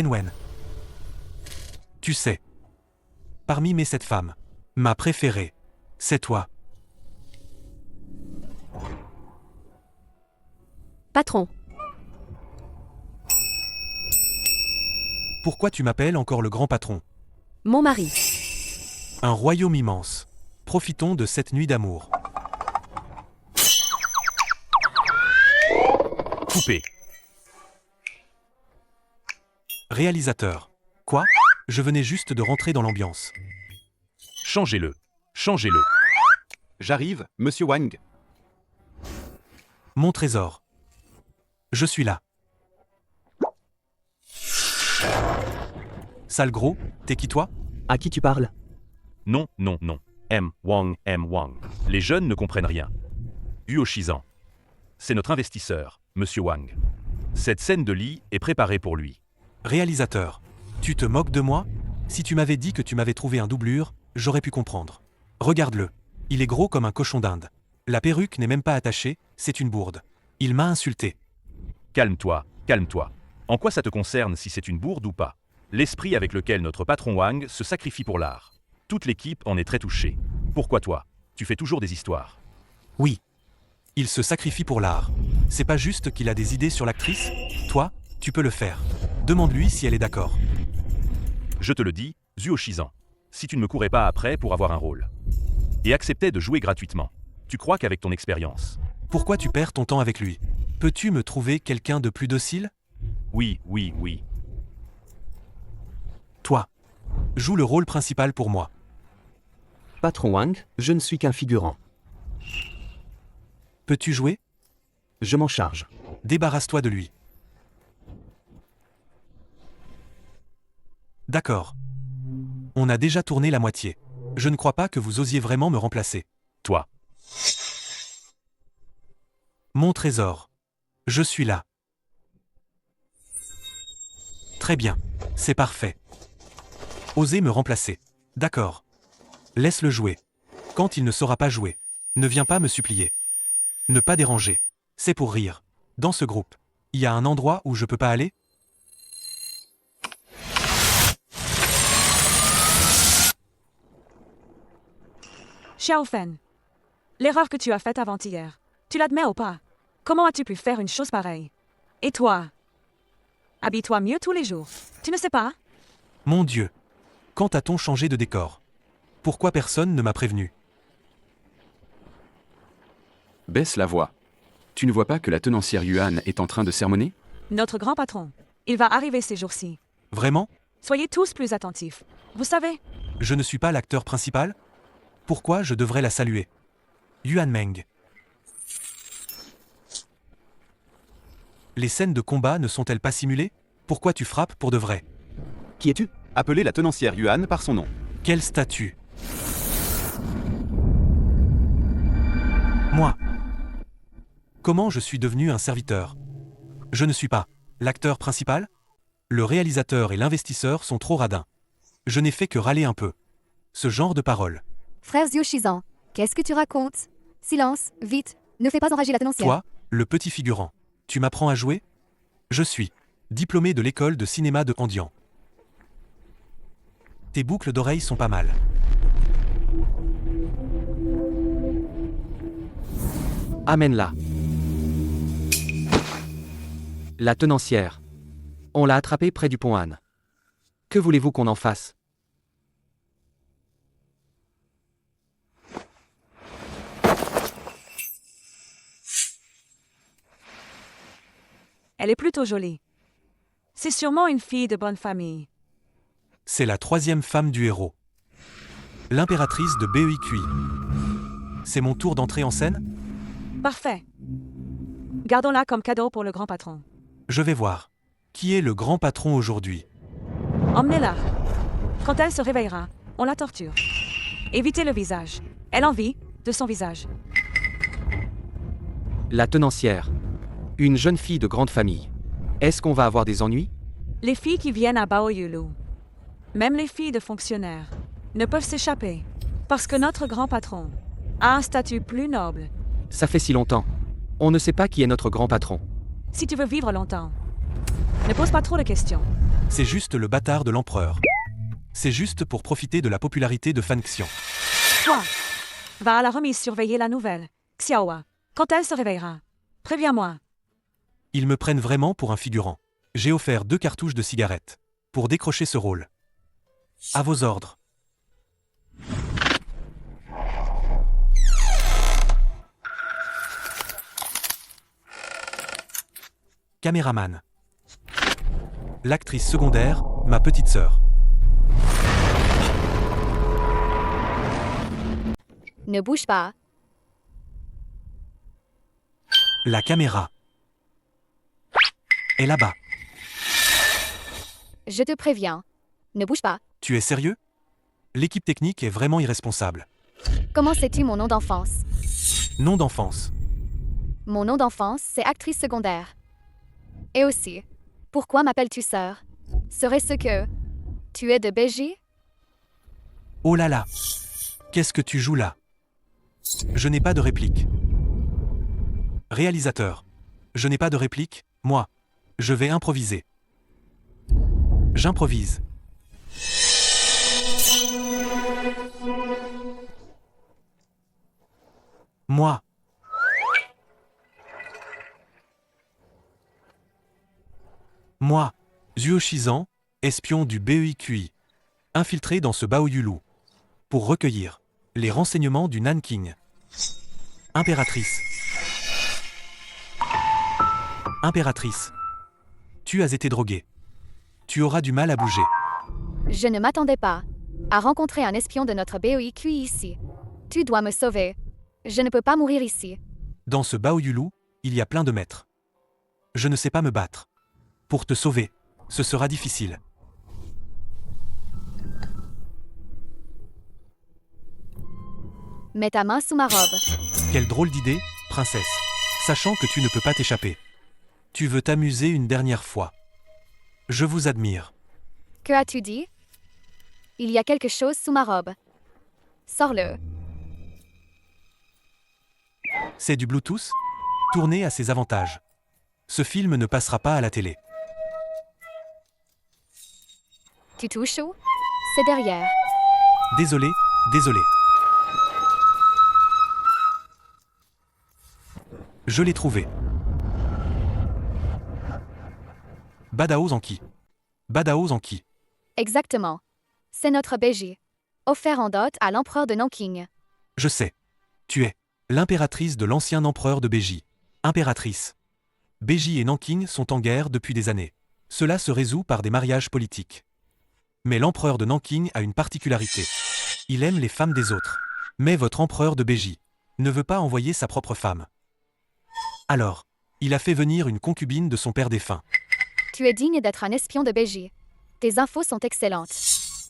Wen. Tu sais, parmi mes 7 femmes, ma préférée, c'est toi. Patron. Pourquoi tu m'appelles encore le grand patron? Mon mari. Un royaume immense. Profitons de cette nuit d'amour. Coupé. Réalisateur. Quoi? Je venais juste de rentrer dans l'ambiance. Changez-le. Changez-le. J'arrive, monsieur Wang. Mon trésor. Je suis là. Sale gros, t'es qui toi? À qui tu parles? Non. M. Wang. Les jeunes ne comprennent rien. Huo Shizan. C'est notre investisseur, monsieur Wang. Cette scène de lit est préparée pour lui. Réalisateur. Tu te moques de moi? Si tu m'avais dit que tu m'avais trouvé un doublure, j'aurais pu comprendre. Regarde-le. Il est gros comme un cochon d'Inde. La perruque n'est même pas attachée, c'est une bourde. Il m'a insulté. Calme-toi. En quoi ça te concerne si c'est une bourde ou pas? L'esprit avec lequel notre patron Wang se sacrifie pour l'art. Toute l'équipe en est très touchée. Pourquoi toi? Tu fais toujours des histoires. Oui. Il se sacrifie pour l'art. C'est pas juste qu'il a des idées sur l'actrice? Toi, tu peux le faire. Demande-lui si elle est d'accord. Je te le dis, Huo Shizan. Si tu ne me courais pas après pour avoir un rôle. Et acceptais de jouer gratuitement. Tu crois qu'avec ton expérience. Pourquoi tu perds ton temps avec lui? Peux-tu me trouver quelqu'un de plus docile? Oui. Toi. Joue le rôle principal pour moi. Patron Wang, je ne suis qu'un figurant. Peux-tu jouer? Je m'en charge. Débarrasse-toi de lui. D'accord. On a déjà tourné la moitié. Je ne crois pas que vous osiez vraiment me remplacer. Toi. Mon trésor. Je suis là. Très bien. C'est parfait. Osez me remplacer. D'accord. Laisse-le jouer. Quand il ne saura pas jouer, ne viens pas me supplier. Ne pas déranger. C'est pour rire. Dans ce groupe, il y a un endroit où je peux pas aller? Xiao Fen, l'erreur que tu as faite avant-hier, tu l'admets ou pas? Comment as-tu pu faire une chose pareille? Et toi? Habille-toi mieux tous les jours. Tu ne sais pas? Mon Dieu. Quand a-t-on changé de décor? Pourquoi personne ne m'a prévenu? Baisse la voix. Tu ne vois pas que la tenancière Yuan est en train de sermonner? Notre grand patron. Il va arriver ces jours-ci. Vraiment? Soyez tous plus attentifs. Vous savez? Je ne suis pas l'acteur principal? Pourquoi je devrais la saluer? Yuan Meng. Les scènes de combat ne sont-elles pas simulées? Pourquoi tu frappes pour de vrai? Qui es-tu? Appelez la tenancière Yuan par son nom. Quel statut? Moi. Comment je suis devenu un serviteur? Je ne suis pas l'acteur principal? Le réalisateur et l'investisseur sont trop radins. Je n'ai fait que râler un peu. Ce genre de paroles. Frères Huo Shizan, qu'est-ce que tu racontes? Silence, vite, ne fais pas enrager la tenancière. Toi, le petit figurant, tu m'apprends à jouer? Je suis diplômé de l'école de cinéma de Andian. Tes boucles d'oreilles sont pas mal. Amène-la. La tenancière. On l'a attrapée près du pont Han. Que voulez-vous qu'on en fasse? Elle est plutôt jolie. C'est sûrement une fille de bonne famille. C'est la 3e femme du héros. L'impératrice de Beoikui. C'est mon tour d'entrer en scène? Parfait. Gardons-la comme cadeau pour le grand patron. Je vais voir. Qui est le grand patron aujourd'hui? Emmenez-la. Quand elle se réveillera, on la torture. Évitez le visage. Elle en vit de son visage. La tenancière. Une jeune fille de grande famille. Est-ce qu'on va avoir des ennuis? Les filles qui viennent à Baoyulu, même les filles de fonctionnaires, ne peuvent s'échapper. Parce que notre grand patron a un statut plus noble. Ça fait si longtemps. On ne sait pas qui est notre grand patron. Si tu veux vivre longtemps, ne pose pas trop de questions. C'est juste le bâtard de l'empereur. C'est juste pour profiter de la popularité de Fan Xian. Toi, va à la remise surveiller la nouvelle. Xiaoa, quand elle se réveillera, préviens-moi. Ils me prennent vraiment pour un figurant. J'ai offert 2 cartouches de cigarettes. Pour décrocher ce rôle. À vos ordres. Caméraman. L'actrice secondaire, ma petite sœur. Ne bouge pas. La caméra. Est là-bas. Je te préviens. Ne bouge pas. Tu es sérieux? L'équipe technique est vraiment irresponsable. Comment sais-tu mon nom d'enfance? Nom d'enfance. Mon nom d'enfance, c'est actrice secondaire. Et aussi, pourquoi m'appelles-tu sœur? Serait-ce que tu es de Belgique? Oh là là. Qu'est-ce que tu joues là? Je n'ai pas de réplique. Réalisateur. Je n'ai pas de réplique, moi. Je vais improviser. J'improvise. Moi. Moi, Zuo Shizan, espion du BEIQI, infiltré dans ce Baoyulu, pour recueillir les renseignements du Nanking. Impératrice. Impératrice. Tu as été droguée. Tu auras du mal à bouger. Je ne m'attendais pas à rencontrer un espion de notre BOIQ ici. Tu dois me sauver. Je ne peux pas mourir ici. Dans ce Baoyulu, il y a plein de maîtres. Je ne sais pas me battre. Pour te sauver, ce sera difficile. Mets ta main sous ma robe. Quelle drôle d'idée, princesse. Sachant que tu ne peux pas t'échapper. Tu veux t'amuser une dernière fois. Je vous admire. Que as-tu dit? Il y a quelque chose sous ma robe. Sors-le. C'est du Bluetooth? Tourné à ses avantages. Ce film ne passera pas à la télé. Tu touches où? C'est derrière. Désolé, désolé. Je l'ai trouvé. Badao Zanki. Badao Zanki. Exactement. C'est notre BG. Offert en dot à l'empereur de Nanking. Je sais. Tu es l'impératrice de l'ancien empereur de Beiji. Impératrice. Beiji et Nanking sont en guerre depuis des années. Cela se résout par des mariages politiques. Mais l'empereur de Nanking a une particularité. Il aime les femmes des autres. Mais votre empereur de Beiji ne veut pas envoyer sa propre femme. Alors, il a fait venir une concubine de son père défunt. Tu es digne d'être un espion de Beiji. Tes infos sont excellentes.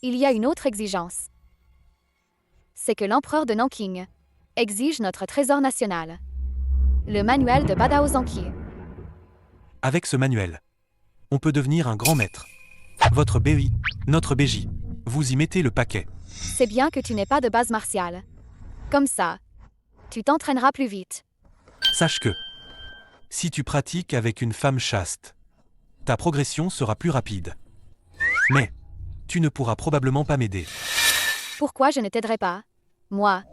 Il y a une autre exigence. C'est que l'empereur de Nanking exige notre trésor national. Le manuel de Badao Zanki. Avec ce manuel, on peut devenir un grand maître. Votre BI, notre BJ, vous y mettez le paquet. C'est bien que tu n'aies pas de base martiale. Comme ça, tu t'entraîneras plus vite. Sache que, si tu pratiques avec une femme chaste, ta progression sera plus rapide. Mais, tu ne pourras probablement pas m'aider. Pourquoi je ne t'aiderai pas? Moi.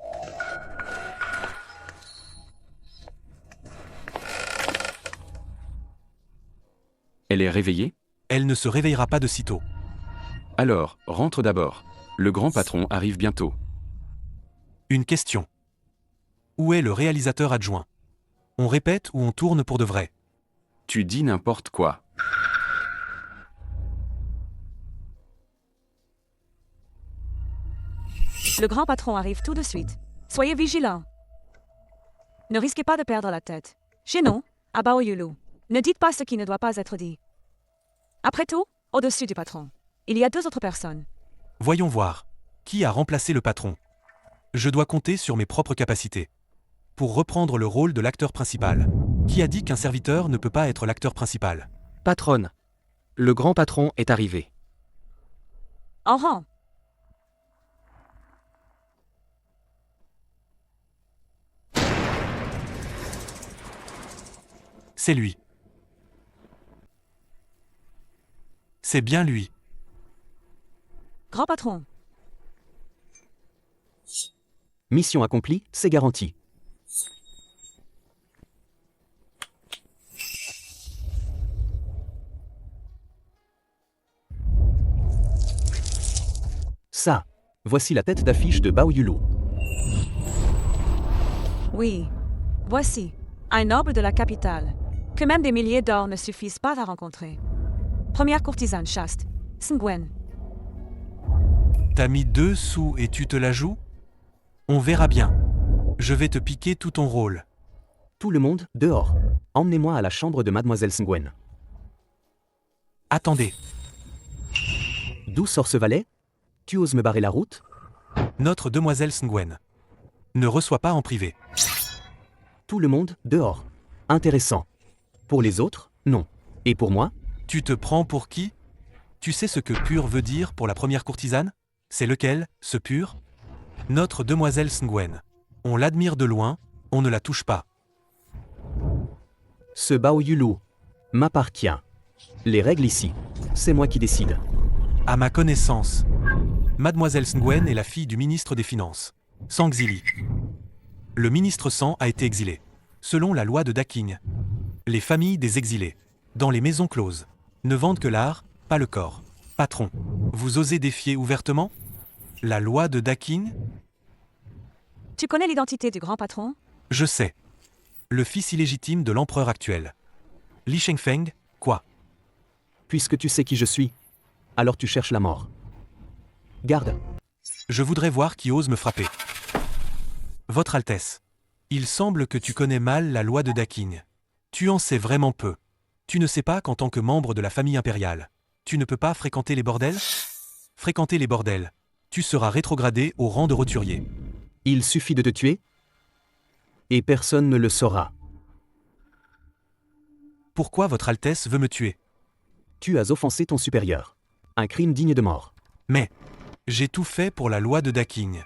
Elle est réveillée? Elle ne se réveillera pas de sitôt. Alors, rentre d'abord. Le grand patron arrive bientôt. Une question. Où est le réalisateur adjoint? On répète ou on tourne pour de vrai? Tu dis n'importe quoi. Le grand patron arrive tout de suite. Soyez vigilants. Ne risquez pas de perdre la tête. Chez nous, à Baoyulu, ne dites pas ce qui ne doit pas être dit. Après tout, au-dessus du patron, il y a 2 autres personnes. Voyons voir. Qui a remplacé le patron? Je dois compter sur mes propres capacités. Pour reprendre le rôle de l'acteur principal. Qui a dit qu'un serviteur ne peut pas être l'acteur principal? Patronne. Le grand patron est arrivé. En rang. C'est lui. C'est bien lui. Grand patron, Mission accomplie, c'est garanti. Ça, voici la tête d'affiche de Bao Yulu. oui. Voici, un noble de la capitale, que même des milliers d'or ne suffisent pas à rencontrer. Première courtisane chaste, Sngwen. T'as mis 2 sous et tu te la joues? On verra bien. Je vais te piquer tout ton rôle. Tout le monde, dehors. Emmenez-moi à la chambre de Mademoiselle Sngwen. Attendez, D'où sort ce valet? Tu oses me barrer la route? notre demoiselle Sngwen ne reçoit pas en privé. Tout le monde, dehors. Intéressant. Pour les autres, non. Et pour moi? Tu te prends pour qui? Tu sais ce que pur veut dire pour la première courtisane? C'est lequel, ce pur? Notre demoiselle Sngwen. On l'admire de loin, on ne la touche pas. Ce Bao Yulu m'appartient. Les règles ici, c'est moi qui décide. À ma connaissance, Mademoiselle Sngwen est la fille du ministre des Finances, Sang Xili. Le ministre Sang a été exilé. Selon la loi de Daking, les familles des exilés, dans les maisons closes, ne vendent que l'art, pas le corps. Patron, vous osez défier ouvertement la loi de Daking? Tu connais l'identité du grand patron? Je sais. Le fils illégitime de l'empereur actuel. Li Shengfeng, quoi? Puisque tu sais qui je suis, alors tu cherches la mort. Garde, Je voudrais voir qui ose me frapper. Votre Altesse, il semble que tu connais mal la loi de Daking. Tu en sais vraiment peu. Tu ne sais pas qu'en tant que membre de la famille impériale, tu ne peux pas fréquenter les bordels? Fréquenter les bordels, tu seras rétrogradé au rang de roturier. il suffit de te tuer, et personne ne le saura. Pourquoi Votre Altesse veut me tuer? Tu as offensé ton supérieur. Un crime digne de mort. Mais, j'ai tout fait pour la loi de Daking.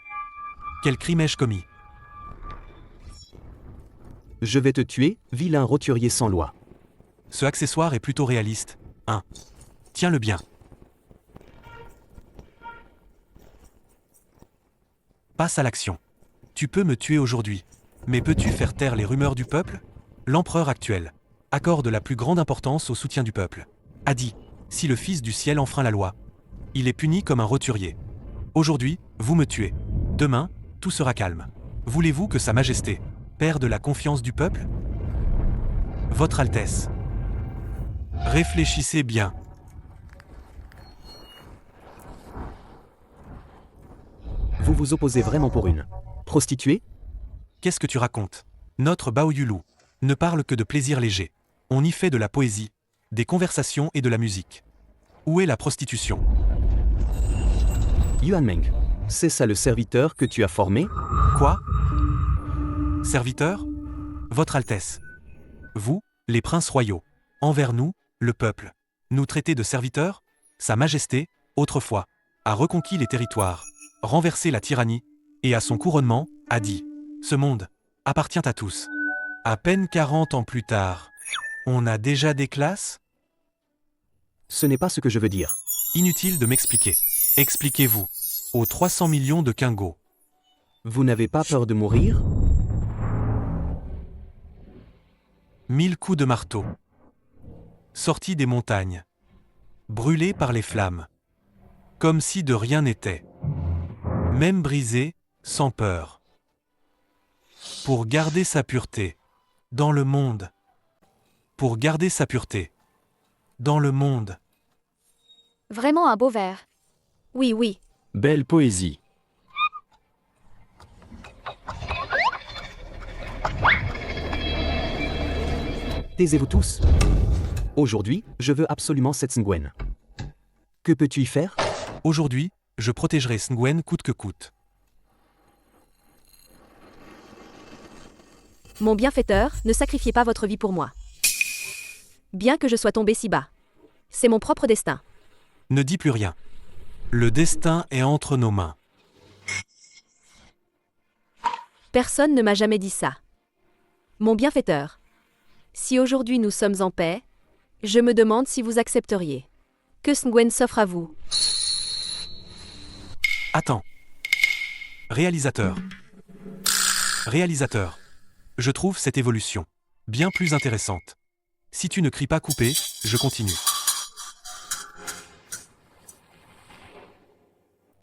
Quel crime ai-je commis? Je vais te tuer, vilain roturier sans loi. Ce accessoire est plutôt réaliste. Tiens-le bien. Passe à l'action. Tu peux me tuer aujourd'hui. Mais peux-tu faire taire les rumeurs du peuple? L'empereur actuel accorde la plus grande importance au soutien du peuple. A dit, si le Fils du ciel enfreint la loi, il est puni comme un roturier. Aujourd'hui, vous me tuez. Demain, tout sera calme. Voulez-vous que Sa Majesté perde la confiance du peuple? Votre Altesse, réfléchissez bien. Vous vous opposez vraiment pour une prostituée? Qu'est-ce que tu racontes? Notre Bao Yulu ne parle que de plaisir léger. On y fait de la poésie, des conversations et de la musique. Où est la prostitution? Yuan Meng, c'est ça le serviteur que tu as formé? Quoi? Serviteur? Votre Altesse. Vous, les princes royaux. Envers nous, le peuple. Nous traiter de serviteurs? Sa Majesté, autrefois, a reconquis les territoires, renversé la tyrannie, et à son couronnement, a dit « Ce monde appartient à tous ». À peine 40 ans plus tard, on a déjà des classes? Ce n'est pas ce que je veux dire. Inutile de m'expliquer. Expliquez-vous. Aux 300 millions de Kingo. Vous n'avez pas peur de mourir? 1000 coups de marteau. Sortis des montagnes. Brûlés par les flammes. Comme si de rien n'était. Même brisé, sans peur. Pour garder sa pureté. Dans le monde. Pour garder sa pureté. Dans le monde. Vraiment un beau vers. Oui, oui. Belle poésie. Taisez-vous tous. Aujourd'hui, je veux absolument cette Sngwen. Que peux-tu y faire? Aujourd'hui, je protégerai Sngwen coûte que coûte. Mon bienfaiteur, ne sacrifiez pas votre vie pour moi. Bien que je sois tombé si bas. C'est mon propre destin. Ne dis plus rien. Le destin est entre nos mains. Personne ne m'a jamais dit ça. Mon bienfaiteur. Si aujourd'hui nous sommes en paix, je me demande si vous accepteriez. Que Sngwen s'offre à vous. Attends. Réalisateur. Réalisateur. Je trouve cette évolution bien plus intéressante. Si tu ne cries pas coupé, je continue.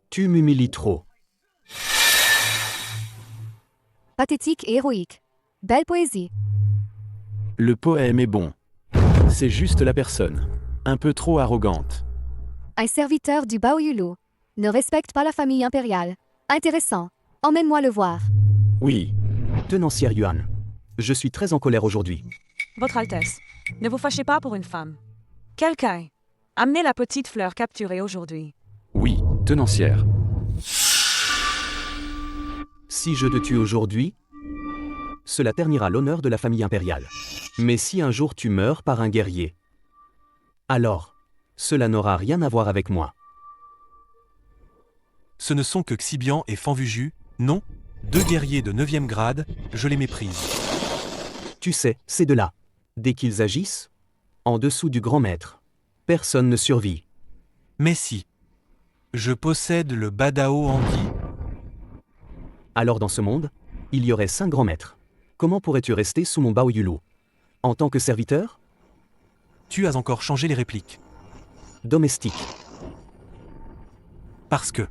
Tu m'humilies trop. Pathétique et héroïque. Belle poésie. Le poème est bon. C'est juste la personne. Un peu trop arrogante. Un serviteur du Baoyulu. Ne respecte pas la famille impériale. Intéressant. Emmène-moi le voir. Oui, Tenancière Yuan. Je suis très en colère aujourd'hui. Votre Altesse, ne vous fâchez pas pour une femme. Quelqu'un, amenez la petite fleur capturée aujourd'hui. Oui, tenancière. Si je te tue aujourd'hui, cela ternira l'honneur de la famille impériale. Mais si un jour tu meurs par un guerrier, alors, cela n'aura rien à voir avec moi. Ce ne sont que Xibian et Fanvuju, non? 2 guerriers de 9e grade, je les méprise. Tu sais, ces deux-là, dès qu'ils agissent, en dessous du grand maître, personne ne survit. Mais si. Je possède le Badao Anki. Alors dans ce monde, il y aurait 5 grands maîtres. Comment pourrais-tu rester sous mon Baoyulu? En tant que serviteur? Tu as encore changé les répliques. Domestique. Parce que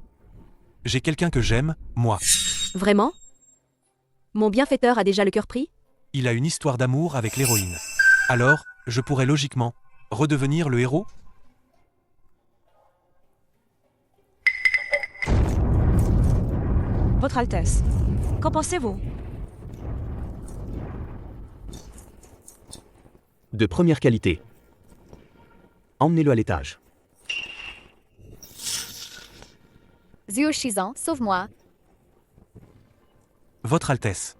j'ai quelqu'un que j'aime, moi. Vraiment? Mon bienfaiteur a déjà le cœur pris? Il a une histoire d'amour avec l'héroïne. Alors, je pourrais logiquement redevenir le héros? Votre Altesse, qu'en pensez-vous? De première qualité. Emmenez-le à l'étage. Zuo Shizan, sauve-moi. Votre Altesse.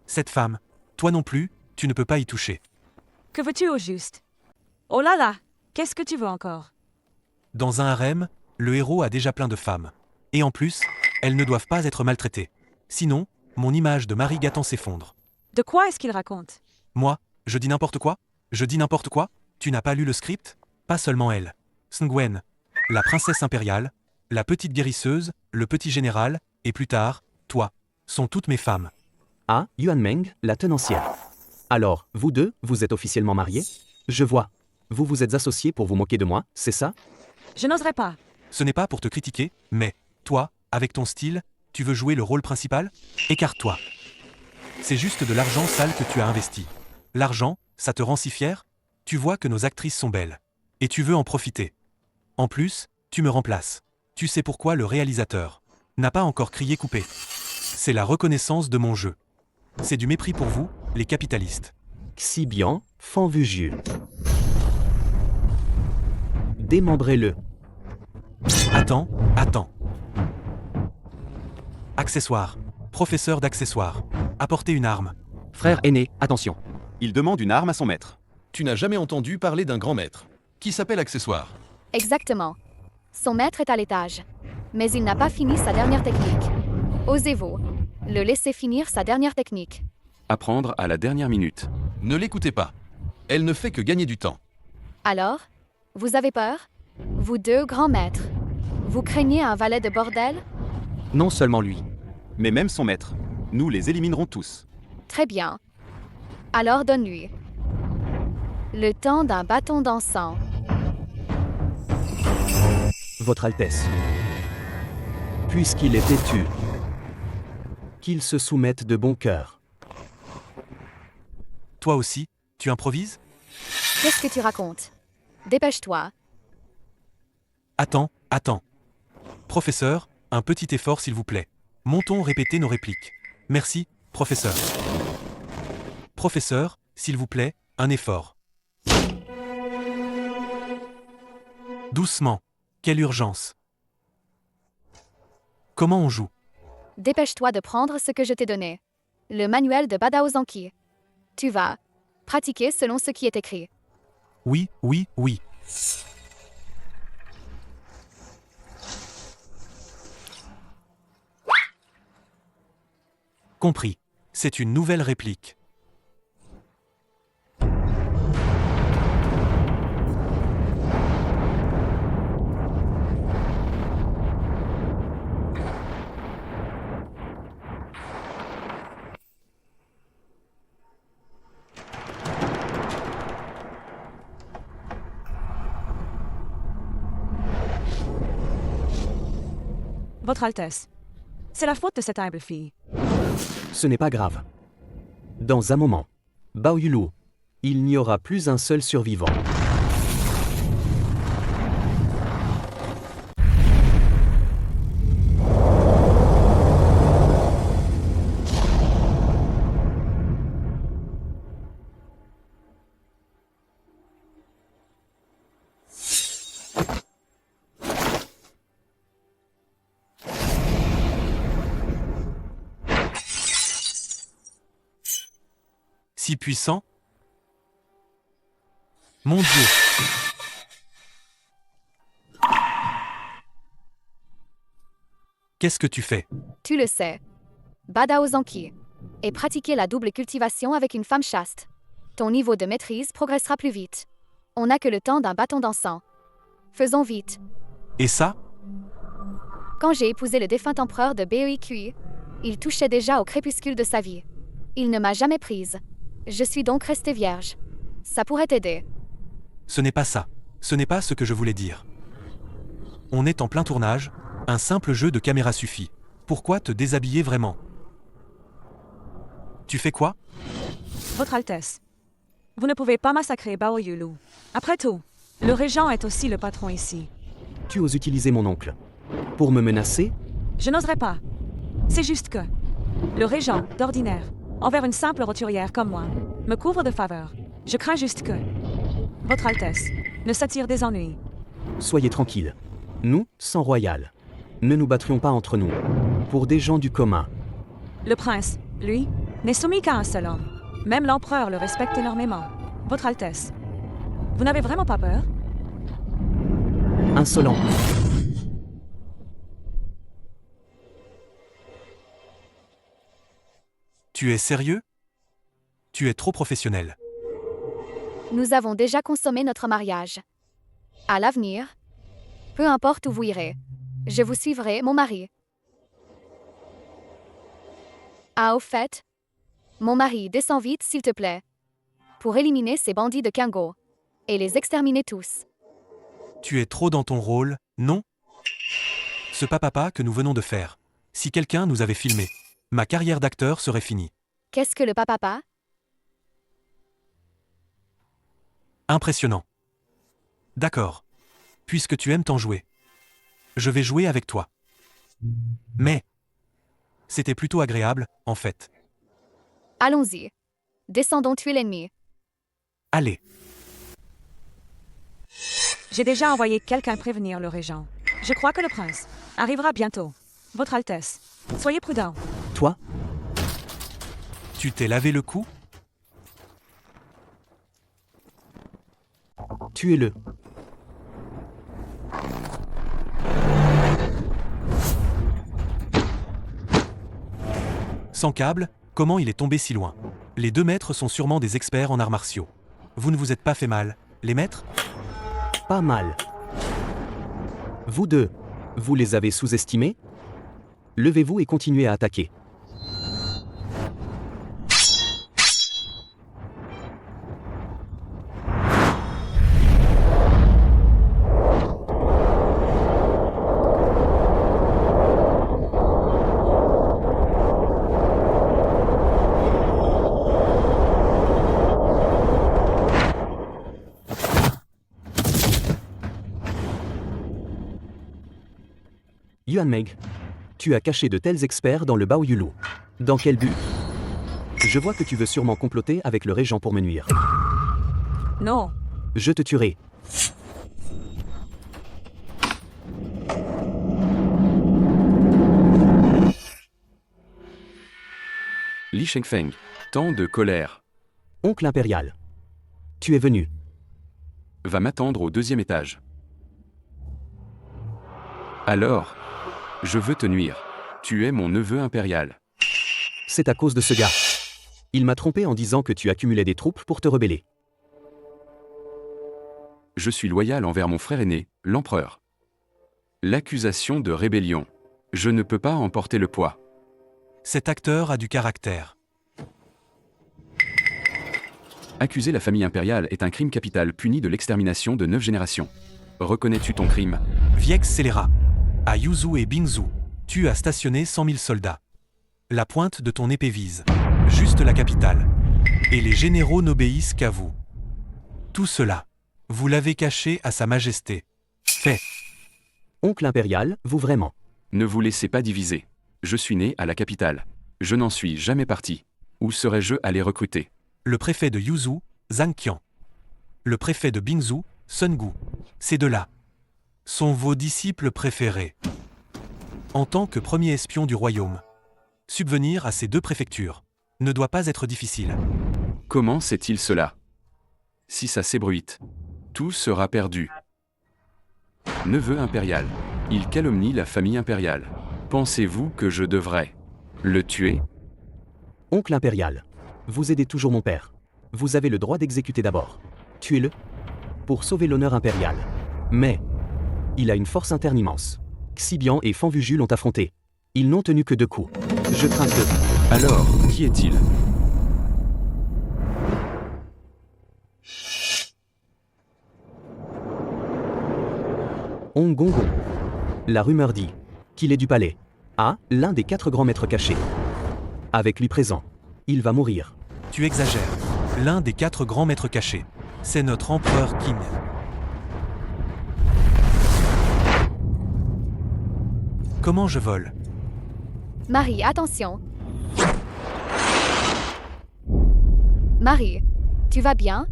Cette femme, toi non plus, tu ne peux pas y toucher. Que veux-tu au juste? Oh là là, qu'est-ce que tu veux encore? Dans un harem, le héros a déjà plein de femmes. Et en plus, elles ne doivent pas être maltraitées. Sinon, mon image de mari gâtant s'effondre. De quoi est-ce qu'il raconte? Moi, je dis n'importe quoi? Je dis n'importe quoi? Tu n'as pas lu le script? Pas seulement elle. Sngwen, la princesse impériale, la petite guérisseuse, le petit général, et plus tard, toi, sont toutes mes femmes. Ah, Yuan Meng, la tenancière. Alors, vous deux, vous êtes officiellement mariés? Je vois. Vous vous êtes associés pour vous moquer de moi, c'est ça? Je n'oserais pas. Ce n'est pas pour te critiquer, mais, toi, avec ton style, tu veux jouer le rôle principal? Écarte-toi. C'est juste de l'argent sale que tu as investi. L'argent, ça te rend si fier? Tu vois que nos actrices sont belles. Et tu veux en profiter. En plus, tu me remplaces. Tu sais pourquoi le réalisateur n'a pas encore crié coupé. C'est la reconnaissance de mon jeu. C'est du mépris pour vous, les capitalistes. Xibian, Fanvuju. Démembrez-le. Attends. Accessoires. Professeur d'accessoires. Apportez une arme. Frère aîné, attention. Il demande une arme à son maître. Tu n'as jamais entendu parler d'un grand maître, qui s'appelle Accessoire. Exactement. Son maître est à l'étage. Mais il n'a pas fini sa dernière technique. Osez-vous le laisser finir sa dernière technique. Apprendre à la dernière minute. Ne l'écoutez pas. Elle ne fait que gagner du temps. Alors, vous avez peur? Vous deux grands maîtres. Vous craignez un valet de bordel? non seulement lui. Mais même son maître. Nous les éliminerons tous. Très bien. Alors donne-lui le temps d'un bâton d'encens. Votre Altesse. Puisqu'il est têtu, qu'il se soumette de bon cœur. Toi aussi, tu improvises? Qu'est-ce que tu racontes? Dépêche-toi. Attends. Professeur, un petit effort s'il vous plaît. Montons répéter nos répliques. Merci, professeur. Professeur, s'il vous plaît, un effort. Doucement. Quelle urgence. Comment on joue? Dépêche-toi de prendre ce que je t'ai donné. Le manuel de Badao Zanki. Tu vas pratiquer selon ce qui est écrit. Oui. Compris. C'est une nouvelle réplique. Votre Altesse. C'est la faute de cette humble fille. Ce n'est pas grave. Dans un moment, Bao Yulu, il n'y aura plus un seul survivant. Si puissant? Mon Dieu! Qu'est-ce que tu fais? Tu le sais. Bada Ozanki. Et pratiquer la double cultivation avec une femme chaste. Ton niveau de maîtrise progressera plus vite. On n'a que le temps d'un bâton d'encens. Faisons vite. Et ça? Quand j'ai épousé le défunt empereur de BEIQI, il touchait déjà au crépuscule de sa vie. Il ne m'a jamais prise. Je suis donc restée vierge. Ça pourrait t'aider. Ce n'est pas ça. Ce n'est pas ce que je voulais dire. On est en plein tournage, un simple jeu de caméra suffit. Pourquoi te déshabiller vraiment? Tu fais quoi? Votre Altesse. Vous ne pouvez pas massacrer Bao Yulu. Après tout, le régent est aussi le patron ici. Tu oses utiliser mon oncle. Pour me menacer? Je n'oserais pas. C'est juste que le régent, d'ordinaire, envers une simple roturière comme moi, me couvre de faveur. Je crains juste que Votre Altesse ne s'attire des ennuis. Soyez tranquille. Nous, sang royal, ne nous battrions pas entre nous. Pour des gens du commun. Le prince, lui, n'est soumis qu'à un seul homme. Même l'empereur le respecte énormément. Votre Altesse. Vous n'avez vraiment pas peur? Insolent. Tu es sérieux? Tu es trop professionnel. Nous avons déjà consommé notre mariage. À l'avenir, peu importe où vous irez, je vous suivrai, mon mari. Ah, au fait, mon mari, descends vite, s'il te plaît, pour éliminer ces bandits de Kango et les exterminer tous. Tu es trop dans ton rôle, non? Ce papa que nous venons de faire. Si quelqu'un nous avait filmé, ma carrière d'acteur serait finie. Qu'est-ce que le papa? Impressionnant. D'accord. Puisque tu aimes t'en jouer. Je vais jouer avec toi. Mais c'était plutôt agréable, en fait. Allons-y. Descendons tuer l'ennemi. Allez. J'ai déjà envoyé quelqu'un prévenir le régent. Je crois que le prince arrivera bientôt. Votre Altesse, soyez prudent. Toi? Tu t'es lavé le cou? Tuez-le. Sans câble, comment il est tombé si loin? Les 2 maîtres sont sûrement des experts en arts martiaux. Vous ne vous êtes pas fait mal, les maîtres? Pas mal. Vous deux, vous les avez sous-estimés? Levez-vous et continuez à attaquer. Yuan Meg, tu as caché de tels experts dans le Bao Yulu. Dans quel but? Je vois que tu veux sûrement comploter avec le régent pour me nuire. Non. Je te tuerai. Li Shengfeng, temps de colère. Oncle impérial. Tu es venu. Va m'attendre au 2e étage. Alors, je veux te nuire. Tu es mon neveu impérial. C'est à cause de ce gars. Il m'a trompé en disant que tu accumulais des troupes pour te rebeller. Je suis loyal envers mon frère aîné, l'empereur. L'accusation de rébellion. Je ne peux pas en porter le poids. Cet acteur a du caractère. Accuser la famille impériale est un crime capital puni de l'extermination de 9 générations. Reconnais-tu ton crime? Viex scélérat. À Yuzu et Bingzu. Tu as stationné 100 000 soldats. La pointe de ton épée vise juste la capitale. Et les généraux n'obéissent qu'à vous. Tout cela, vous l'avez caché à Sa Majesté. Fait. Oncle impérial, vous vraiment. Ne vous laissez pas diviser. Je suis né à la capitale. Je n'en suis jamais parti. Où serais-je allé recruter? Le préfet de Yuzhou, Zhang Qian. Le préfet de Bingzhou, Sun Gu. Ces deux-là sont vos disciples préférés. En tant que premier espion du royaume, subvenir à ces deux préfectures ne doit pas être difficile. Comment sait-il cela? Si ça s'ébruite, tout sera perdu. Neveu impérial. Il calomnie la famille impériale. Pensez-vous que je devrais le tuer? Oncle impérial. Vous aidez toujours mon père. Vous avez le droit d'exécuter d'abord. Tuez-le. Pour sauver l'honneur impérial. Mais il a une force interne immense. Xibian et Fanvuju l'ont affronté. Ils n'ont tenu que 2 coups. Je crains que... Alors, qui est-il? Hong Gongon. La rumeur dit qu'il est du palais. Ah, l'un des 4 grands maîtres cachés. Avec lui présent, il va mourir. Tu exagères. L'un des 4 grands maîtres cachés. C'est notre empereur Qing. Comment je vole? Marie, attention. Marie, tu vas bien?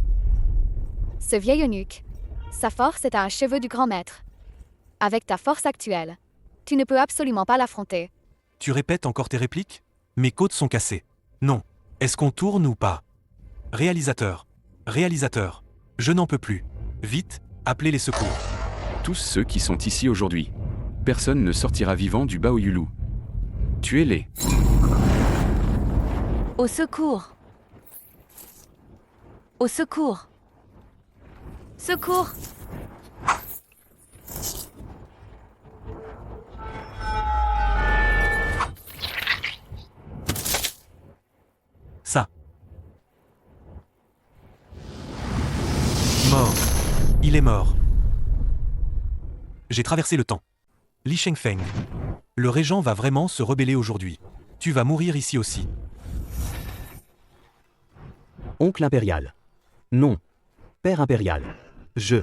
Ce vieil eunuque, sa force est à un cheveu du grand maître. Avec ta force actuelle, tu ne peux absolument pas l'affronter. Tu répètes encore tes répliques? Mes côtes sont cassées. Non. Est-ce qu'on tourne ou pas? Réalisateur. Réalisateur. Je n'en peux plus. Vite, appelez les secours. Tous ceux qui sont ici aujourd'hui. Personne ne sortira vivant du Baoyulu. Tuez-les. Au secours! Au secours! Secours! Ça. Mort. Il est mort. J'ai traversé le temps. Li Shengfeng. Le régent va vraiment se rebeller aujourd'hui. Tu vas mourir ici aussi. Oncle impérial. Non. Père impérial. Je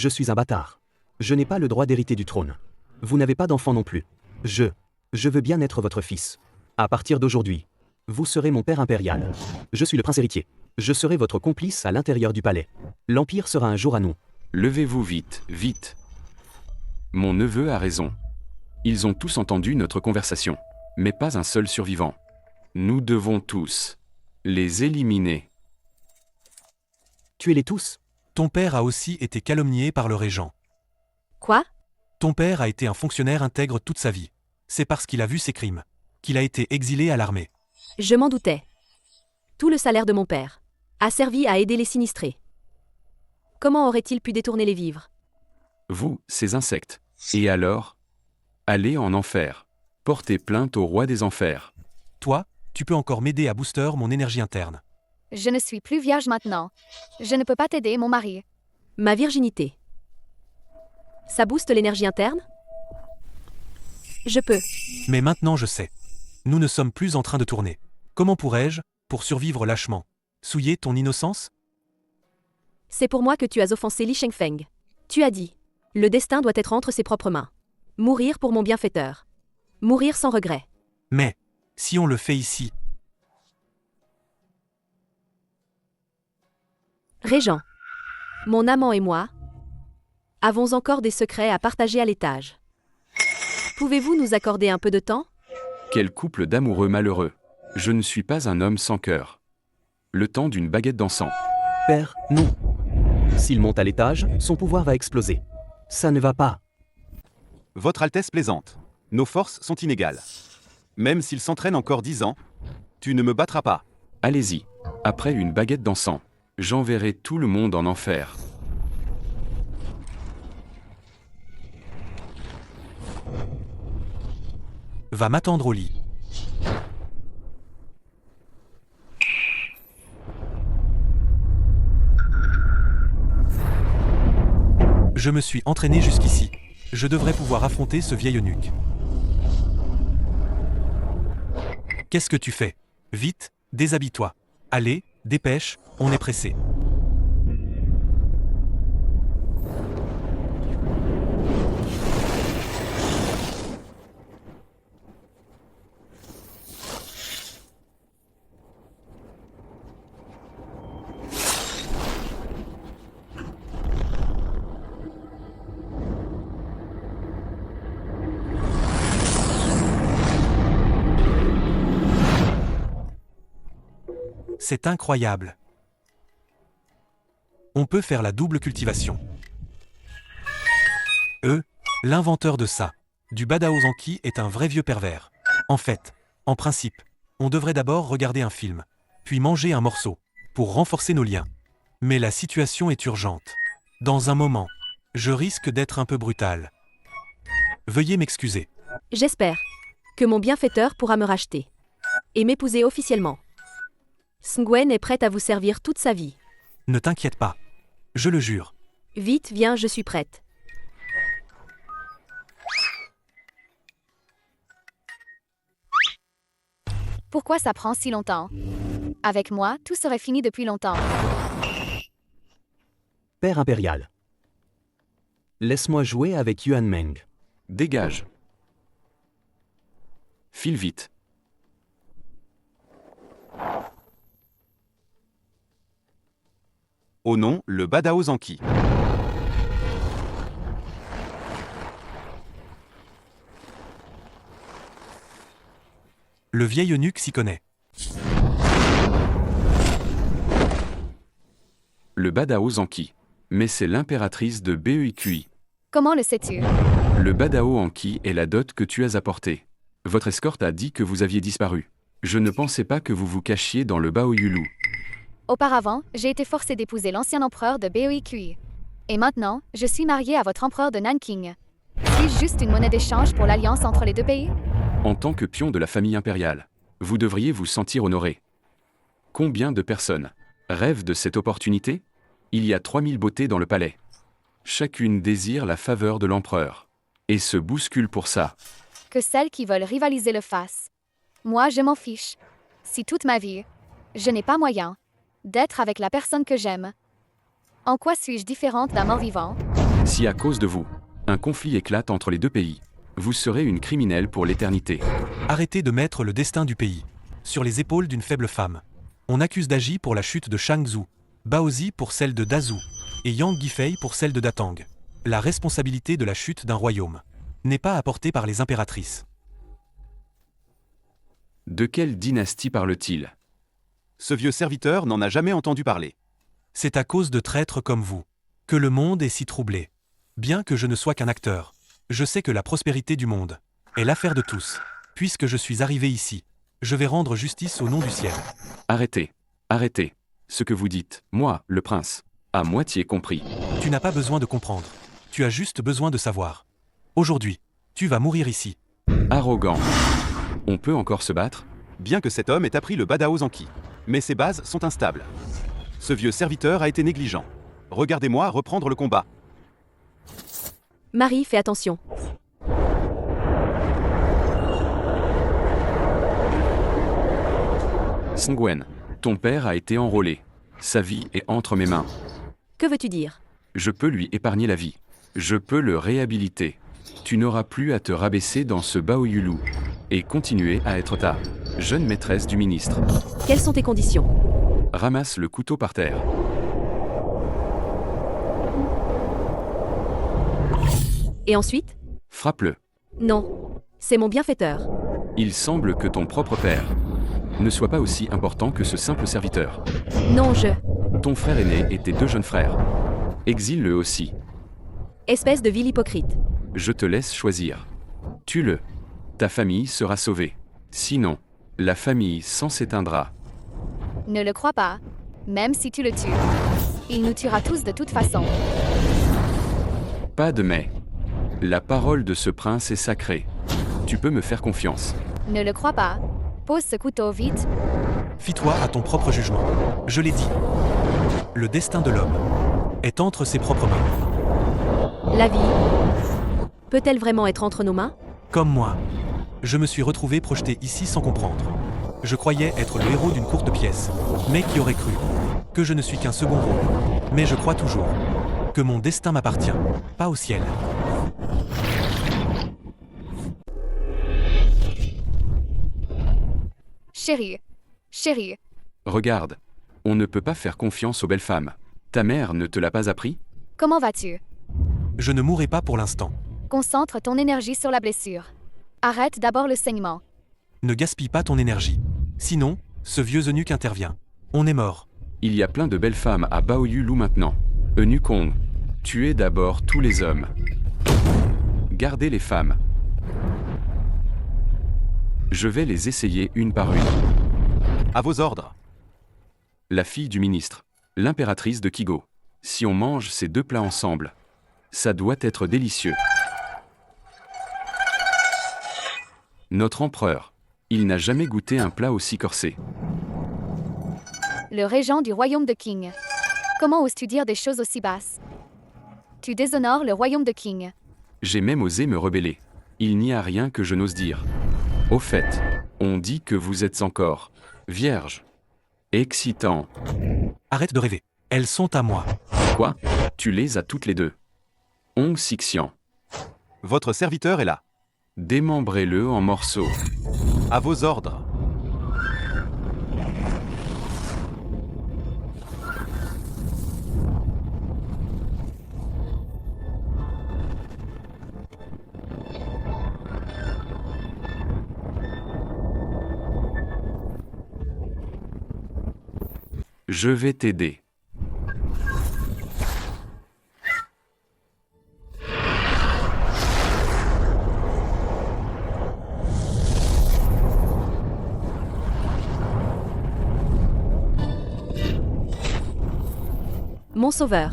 suis un bâtard. Je n'ai pas le droit d'hériter du trône. Vous n'avez pas d'enfant non plus. Je veux bien être votre fils. À partir d'aujourd'hui, vous serez mon père impérial. Je suis le prince héritier. Je serai votre complice à l'intérieur du palais. L'Empire sera un jour à nous. Levez-vous vite, vite. Mon neveu a raison. Ils ont tous entendu notre conversation, mais pas un seul survivant. Nous devons tous les éliminer. Tuez-les tous. Ton père a aussi été calomnié par le régent. Quoi? Ton père a été un fonctionnaire intègre toute sa vie. C'est parce qu'il a vu ses crimes qu'il a été exilé à l'armée. Je m'en doutais. Tout le salaire de mon père a servi à aider les sinistrés. Comment aurait-il pu détourner les vivres? Vous, ces insectes. Et alors? Allez en enfer. Portez plainte au roi des enfers. Toi, tu peux encore m'aider à booster mon énergie interne. Je ne suis plus vierge maintenant. Je ne peux pas t'aider, mon mari. Ma virginité. Ça booste l'énergie interne? Je peux. Mais maintenant je sais. Nous ne sommes plus en train de tourner. Comment pourrais-je, pour survivre lâchement, souiller ton innocence? C'est pour moi que tu as offensé Li Shengfeng. Tu as dit. Le destin doit être entre ses propres mains. Mourir pour mon bienfaiteur. Mourir sans regret. Mais, si on le fait ici... Régent. Mon amant et moi avons encore des secrets à partager à l'étage. Pouvez-vous nous accorder un peu de temps? Quel couple d'amoureux malheureux. Je ne suis pas un homme sans cœur. Le temps d'une baguette d'encens. Père, non. S'il monte à l'étage, son pouvoir va exploser. Ça ne va pas. Votre Altesse plaisante. Nos forces sont inégales. Même s'il s'entraîne encore 10 ans, tu ne me battras pas. Allez-y. Après une baguette d'encens, j'enverrai tout le monde en enfer. Va m'attendre au lit. Je me suis entraîné jusqu'ici. Je devrais pouvoir affronter ce vieil eunuque. Qu'est-ce que tu fais? Vite, déshabille-toi. Allez, dépêche, on est pressé. C'est incroyable. On peut faire la double cultivation. L'inventeur de ça, du Badaozanki est un vrai vieux pervers. En fait, en principe, on devrait d'abord regarder un film, puis manger un morceau, pour renforcer nos liens. Mais la situation est urgente. Dans un moment, je risque d'être un peu brutal. Veuillez m'excuser. J'espère que mon bienfaiteur pourra me racheter et m'épouser officiellement. Sngwen est prête à vous servir toute sa vie. Ne t'inquiète pas. Je le jure. Vite, viens, je suis prête. Pourquoi ça prend si longtemps? Avec moi, tout serait fini depuis longtemps. Père impérial. Laisse-moi jouer avec Yuan Meng. Dégage. File vite. Au nom, le Badaozanki. Le vieil eunuque s'y connaît. Le Badaozanki. Mais c'est l'impératrice de Beukui. Comment le sais-tu? Le Badaozanki est la dot que tu as apportée. Votre escorte a dit que vous aviez disparu. Je ne pensais pas que vous vous cachiez dans le Baoyulu. Auparavant, j'ai été forcée d'épouser l'ancien empereur de Beukui. Et maintenant, je suis mariée à votre empereur de Nanking. Suis-je juste une monnaie d'échange pour l'alliance entre les deux pays? En tant que pion de la famille impériale, vous devriez vous sentir honoré. Combien de personnes rêvent de cette opportunité? Il y a 3000 beautés dans le palais. Chacune désire la faveur de l'empereur. Et se bouscule pour ça. Que celles qui veulent rivaliser le fassent. Moi, je m'en fiche. Si toute ma vie, je n'ai pas moyen d'être avec la personne que j'aime. En quoi suis-je différente d'un mort-vivant? Si à cause de vous, un conflit éclate entre les deux pays, vous serez une criminelle pour l'éternité. Arrêtez de mettre le destin du pays sur les épaules d'une faible femme. On accuse Daji pour la chute de Shangzhou, Baozi pour celle de Dazhou, et Yang Guifei pour celle de Datang. La responsabilité de la chute d'un royaume n'est pas apportée par les impératrices. De quelle dynastie parle-t-il? Ce vieux serviteur n'en a jamais entendu parler. C'est à cause de traîtres comme vous que le monde est si troublé. Bien que je ne sois qu'un acteur, je sais que la prospérité du monde est l'affaire de tous. Puisque je suis arrivé ici, je vais rendre justice au nom du ciel. Arrêtez, arrêtez. Ce que vous dites, moi, le prince, à moitié compris. Tu n'as pas besoin de comprendre. Tu as juste besoin de savoir. Aujourd'hui, tu vas mourir ici. Arrogant. On peut encore se battre? Bien que cet homme ait appris le Badaozanki. Mais ses bases sont instables. Ce vieux serviteur a été négligent. Regardez-moi reprendre le combat. Marie, fais attention. Sngwen, ton père a été enrôlé. Sa vie est entre mes mains. Que veux-tu dire? Je peux lui épargner la vie. Je peux le réhabiliter. Tu n'auras plus à te rabaisser dans ce Baoyulu et continuer à être ta jeune maîtresse du ministre. Quelles sont tes conditions? Ramasse le couteau par terre. Et ensuite? Frappe-le. Non. C'est mon bienfaiteur. Il semble que ton propre père ne soit pas aussi important que ce simple serviteur. Non, Ton frère aîné et tes deux jeunes frères. Exile-le aussi. Espèce de vil hypocrite. Je te laisse choisir. Tue-le. Ta famille sera sauvée. Sinon, la famille s'en s'éteindra. Ne le crois pas. Même si tu le tues, il nous tuera tous de toute façon. Pas de mais. La parole de ce prince est sacrée. Tu peux me faire confiance. Ne le crois pas. Pose ce couteau vite. Fie-toi à ton propre jugement. Je l'ai dit. Le destin de l'homme est entre ses propres mains. La vie peut-elle vraiment être entre nos mains? Comme moi. Je me suis retrouvé projeté ici sans comprendre. Je croyais être le héros d'une courte pièce. Mais qui aurait cru que je ne suis qu'un second rôle. Mais je crois toujours que mon destin m'appartient, pas au ciel. Chérie. Chérie. Regarde. On ne peut pas faire confiance aux belles femmes. Ta mère ne te l'a pas appris? Comment vas-tu? Je ne mourrai pas pour l'instant. Concentre ton énergie sur la blessure. Arrête d'abord le saignement. Ne gaspille pas ton énergie. Sinon, ce vieux eunuque intervient. On est mort. Il y a plein de belles femmes à Baoyulou maintenant. Eunuchong, tuez d'abord tous les hommes. Gardez les femmes. Je vais les essayer une par une. À vos ordres. La fille du ministre, l'impératrice de Kigo. Si on mange ces deux plats ensemble, ça doit être délicieux. Notre empereur, il n'a jamais goûté un plat aussi corsé. Le régent du royaume de Qing. Comment oses-tu dire des choses aussi basses? Tu déshonores le royaume de Qing. J'ai même osé me rebeller. Il n'y a rien que je n'ose dire. Au fait, on dit que vous êtes encore vierge. Excitant. Arrête de rêver. Elles sont à moi. Quoi? Tu les as toutes les deux. Ong Sixian. Votre serviteur est là. Démembrez-le en morceaux. À vos ordres. Je vais t'aider. Mon sauveur.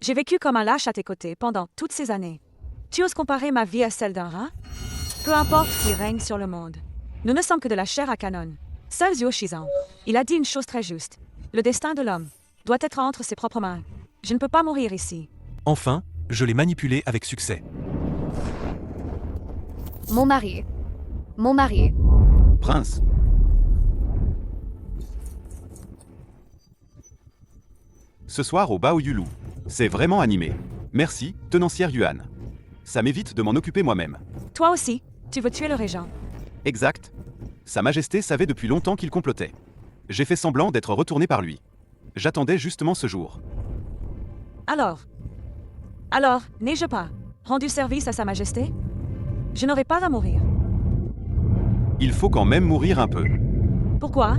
J'ai vécu comme un lâche à tes côtés pendant toutes ces années. Tu oses comparer ma vie à celle d'un rat? Peu importe qui règne sur le monde. Nous ne sommes que de la chair à canon. Seul Zhuo Shizan. Il a dit une chose très juste. Le destin de l'homme doit être entre ses propres mains. Je ne peux pas mourir ici. Enfin, je l'ai manipulé avec succès. Mon mari. Mon mari. Prince. Ce soir au Baoyulou. C'est vraiment animé. Merci, tenancière Yuan. Ça m'évite de m'en occuper moi-même. Toi aussi, tu veux tuer le régent. Exact. Sa Majesté savait depuis longtemps qu'il complotait. J'ai fait semblant d'être retourné par lui. J'attendais justement ce jour. Alors, n'ai-je pas rendu service à Sa Majesté? Je n'aurai pas à mourir. Il faut quand même mourir un peu. Pourquoi?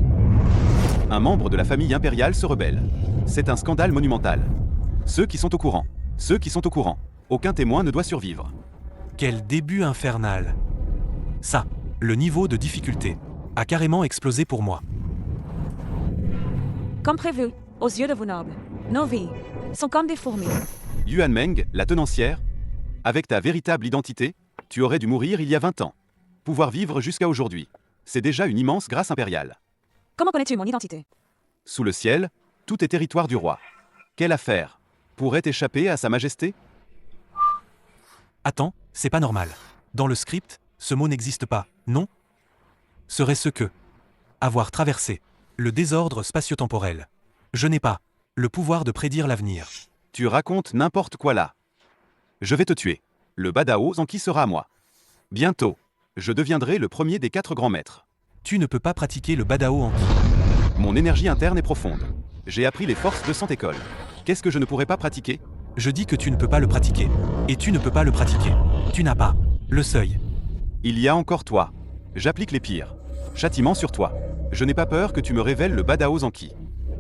Un membre de la famille impériale se rebelle. C'est un scandale monumental. Ceux qui sont au courant. Ceux qui sont au courant. Aucun témoin ne doit survivre. Quel début infernal. Ça, le niveau de difficulté, a carrément explosé pour moi. Comme prévu, aux yeux de vos nobles, nos vies sont comme des fourmis. Yuan Meng, la tenancière, avec ta véritable identité, tu aurais dû mourir il y a 20 ans. Pouvoir vivre jusqu'à aujourd'hui. C'est déjà une immense grâce impériale. Comment connais-tu mon identité? Sous le ciel, tout est territoire du roi. Quelle affaire pourrait échapper à Sa Majesté? Attends, c'est pas normal. Dans le script, ce mot n'existe pas, non? Serait-ce que avoir traversé le désordre spatio-temporel. Je n'ai pas le pouvoir de prédire l'avenir. Tu racontes n'importe quoi là. Je vais te tuer. Le Badao Zanki sera à moi. Bientôt, je deviendrai le premier des 4 grands maîtres. Tu ne peux pas pratiquer le Badao Anki. Mon énergie interne est profonde. J'ai appris les forces de 100 écoles. Qu'est-ce que je ne pourrais pas pratiquer? Je dis que tu ne peux pas le pratiquer. Et tu ne peux pas le pratiquer. Tu n'as pas le seuil. Il y a encore toi. J'applique les pires. Châtiment sur toi. Je n'ai pas peur que tu me révèles le Badao Zanki.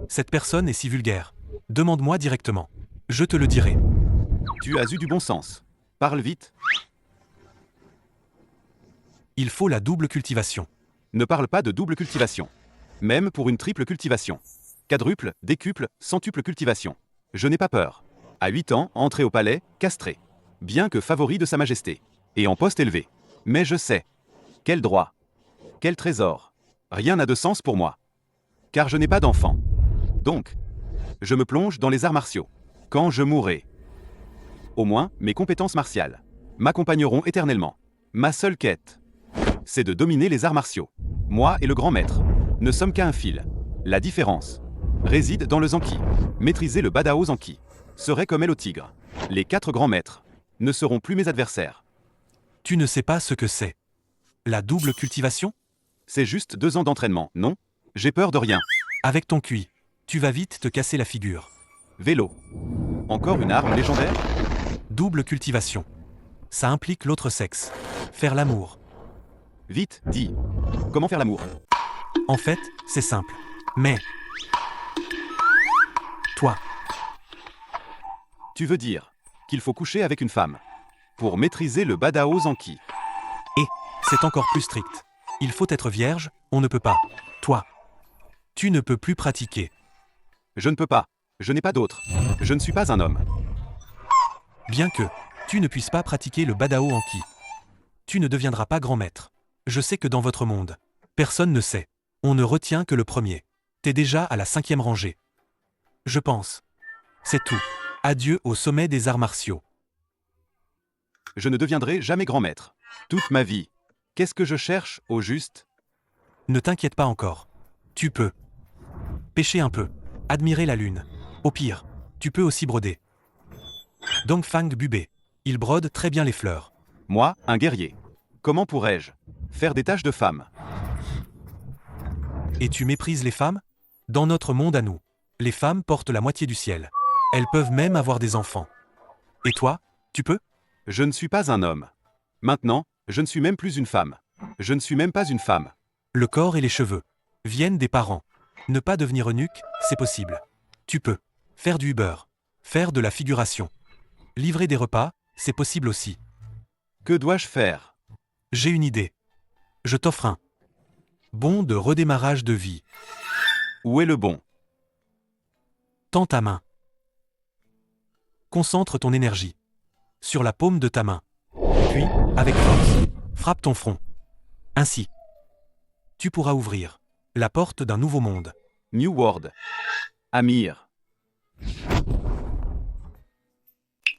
Cette personne est si vulgaire. Demande-moi directement. Je te le dirai. Tu as eu du bon sens. Parle vite. Il faut la double cultivation. Ne parle pas de double cultivation. Même pour une triple cultivation. Quadruple, décuple, centuple cultivation. Je n'ai pas peur. À 8 ans, entrer au palais, castré. bien que favori de Sa Majesté, et en poste élevé. Mais je sais. Quel droit? Quel trésor? Rien n'a de sens pour moi. Car je n'ai pas d'enfant. Donc, je me plonge dans les arts martiaux. Quand je mourrai. Au moins, mes compétences martiales m'accompagneront éternellement. Ma seule quête, c'est de dominer les arts martiaux. Moi et le grand maître ne sommes qu'à un fil. La différence réside dans le Zanki. Maîtriser le Badao Zanki serait comme elle au tigre. Les 4 grands maîtres ne seront plus mes adversaires. Tu ne sais pas ce que c'est. La double cultivation? C'est juste 2 ans d'entraînement, non? J'ai peur de rien. Avec ton QI, tu vas vite te casser la figure. Vélo. Encore une arme légendaire? Double cultivation. Ça implique l'autre sexe. Faire l'amour. Vite, dis. Comment faire l'amour? En fait, c'est simple. Mais... Toi, Tu veux dire qu'il faut coucher avec une femme pour maîtriser le Badao Zanki. c'est encore plus strict. Il faut être vierge, on ne peut pas. Toi, tu ne peux plus pratiquer. Je ne peux pas. Je n'ai pas d'autre. Je ne suis pas un homme. Bien que tu ne puisses pas pratiquer le Badao Anki. Tu ne deviendras pas grand maître. Je sais que dans votre monde, personne ne sait. On ne retient que le premier. T'es déjà à la 5e rangée. Je pense. C'est tout. Adieu au sommet des arts martiaux. Je ne deviendrai jamais grand maître. Toute ma vie. Qu'est-ce que je cherche, au juste? Ne t'inquiète pas encore. Tu peux. Pêcher un peu. Admirer la lune. Au pire, tu peux aussi broder. Dongfang Bubé. Il brode très bien les fleurs. Moi, un guerrier. Comment pourrais-je faire des tâches de femme? Et tu méprises les femmes? Dans notre monde à nous, les femmes portent la moitié du ciel. Elles peuvent même avoir des enfants. Et toi, tu peux? Je ne suis pas un homme. Maintenant, je ne suis même plus une femme. Je ne suis même pas une femme. Le corps et les cheveux viennent des parents. Ne pas devenir eunuque, c'est possible. Tu peux faire du Uber, faire de la figuration. Livrer des repas, c'est possible aussi. Que dois-je faire? J'ai une idée. Je t'offre un bon de redémarrage de vie. Où est le bon? Tends ta main. Concentre ton énergie sur la paume de ta main. Puis, avec force, frappe ton front. Ainsi, tu pourras ouvrir la porte d'un nouveau monde. New World. Amir.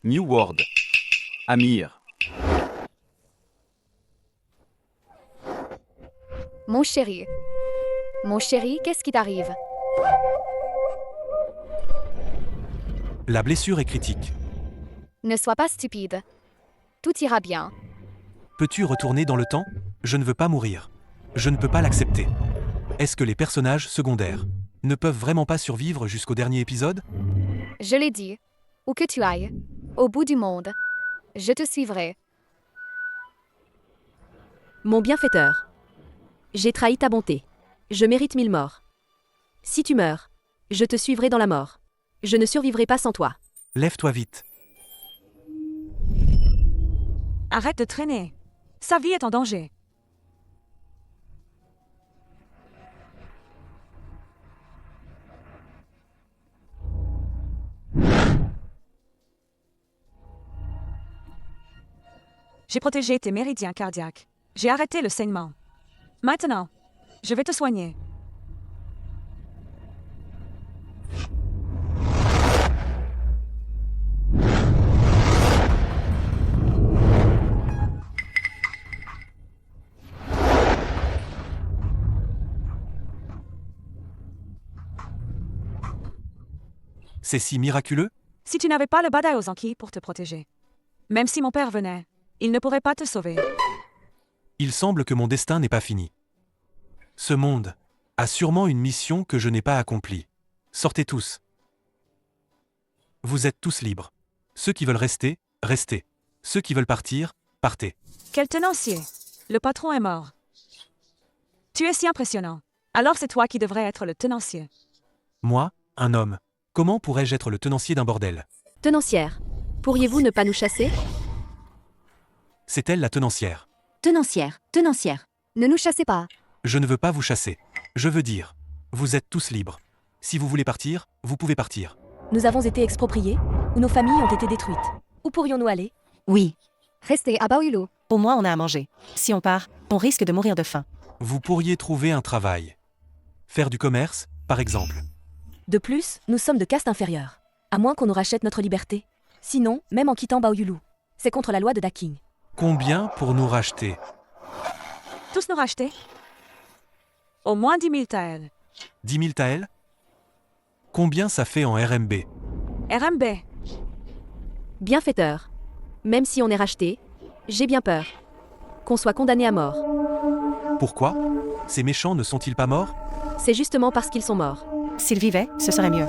New World. Amir. Mon chéri. Mon chéri, qu'est-ce qui t'arrive? La blessure est critique. Ne sois pas stupide. Tout ira bien. Peux-tu retourner dans le temps? Je ne veux pas mourir. Je ne peux pas l'accepter. Est-ce que les personnages secondaires ne peuvent vraiment pas survivre jusqu'au dernier épisode? Je l'ai dit. Où que tu ailles, au bout du monde, je te suivrai. Mon bienfaiteur. J'ai trahi ta bonté. Je mérite 1000 morts. Si tu meurs, je te suivrai dans la mort. Je ne survivrai pas sans toi. Lève-toi vite. Arrête de traîner. Sa vie est en danger. J'ai protégé tes méridiens cardiaques. J'ai arrêté le saignement. Maintenant, je vais te soigner. C'est si miraculeux? Si tu n'avais pas le Badao Zanki pour te protéger, même si mon père venait, il ne pourrait pas te sauver. Il semble que mon destin n'est pas fini. Ce monde a sûrement une mission que je n'ai pas accomplie. Sortez tous. Vous êtes tous libres. Ceux qui veulent rester, restez. Ceux qui veulent partir, partez. Quel tenancier! Le patron est mort. Tu es si impressionnant. Alors c'est toi qui devrais être le tenancier. Moi, un homme. Comment pourrais-je être le tenancier d'un bordel? Tenancière, pourriez-vous ne pas nous chasser? C'est elle la tenancière. Tenancière, tenancière. Ne nous chassez pas. Je ne veux pas vous chasser. Je veux dire, vous êtes tous libres. Si vous voulez partir, vous pouvez partir. Nous avons été expropriés, ou nos familles ont été détruites. Où pourrions-nous aller? Oui. Restez à Baoyulu. Au moins on a à manger. Si on part, on risque de mourir de faim. Vous pourriez trouver un travail. Faire du commerce, par exemple. De plus, nous sommes de caste inférieure. À moins qu'on nous rachète notre liberté. Sinon, même en quittant Baoyulu. C'est contre la loi de Daking. Combien pour nous racheter? Tous nous racheter? Au moins 10 000 taels. 10 000 taels? Combien ça fait en RMB? RMB. Bienfaiteur. Même si on est racheté, j'ai bien peur. Qu'on soit condamné à mort. Pourquoi? Ces méchants ne sont-ils pas morts? C'est justement parce qu'ils sont morts. S'ils vivaient, ce serait mieux.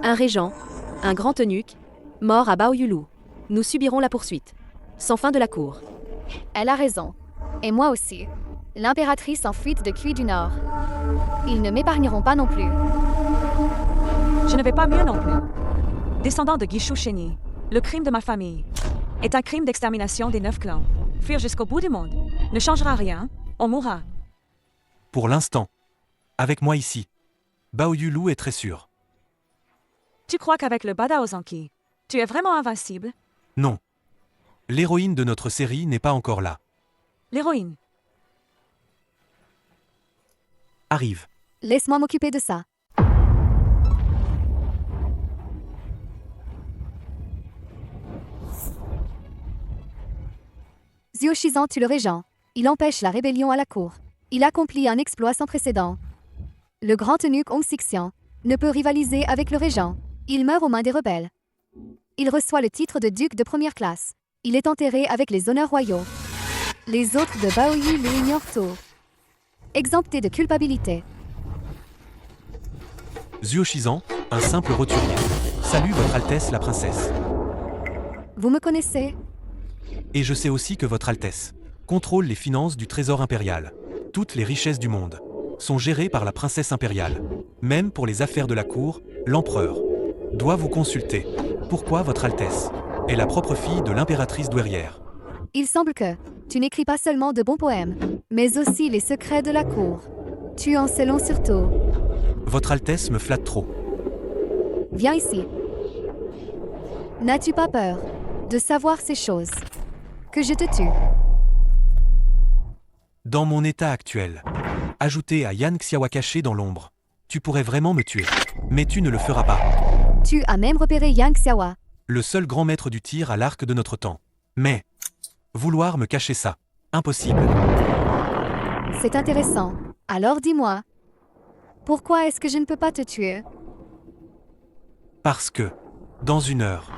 Un régent, un grand eunuque, mort à Baoyulu. Nous subirons la poursuite. Sans fin de la cour. Elle a raison. Et moi aussi. L'impératrice en fuite de Cui du Nord. Ils ne m'épargneront pas non plus. Je ne vais pas mieux non plus. Descendant de Guichou Chéni, le crime de ma famille est un crime d'extermination des 9 clans. Fuir jusqu'au bout du monde ne changera rien, on mourra. Pour l'instant. Avec moi ici. Baoyulu est très sûr. Tu crois qu'avec le Bada Ozanki, tu es vraiment invincible? Non. L'héroïne de notre série n'est pas encore là. L'héroïne. Arrive. Laisse-moi m'occuper de ça. Xiu Shizan tue le régent. Il empêche la rébellion à la cour. Il accomplit un exploit sans précédent. Le grand eunuque Hong Xixian ne peut rivaliser avec le régent. Il meurt aux mains des rebelles. Il reçoit le titre de duc de première classe. Il est enterré avec les honneurs royaux. Les autres de Baoyu l'ignorent tout. Exempté de culpabilité. Xiu Shizan, un simple roturier. Salut Votre Altesse la Princesse. Vous me connaissez? Et je sais aussi que Votre Altesse contrôle les finances du Trésor impérial. Toutes les richesses du monde sont gérées par la princesse impériale. Même pour les affaires de la cour, l'empereur doit vous consulter. Pourquoi Votre Altesse est la propre fille de l'impératrice douairière? Il semble que tu n'écris pas seulement de bons poèmes, mais aussi les secrets de la cour. Tu en sais long sur tout. Votre Altesse me flatte trop. Viens ici. N'as-tu pas peur de savoir ces choses? Que je te tue? Dans mon état actuel, ajouté à Yan Xiaowa caché dans l'ombre, tu pourrais vraiment me tuer. Mais tu ne le feras pas. Tu as même repéré Yang Xiaowa. Le seul grand maître du tir à l'arc de notre temps. Mais vouloir me cacher ça, impossible. C'est intéressant. Alors dis-moi, pourquoi est-ce que je ne peux pas te tuer? Parce que, dans une heure,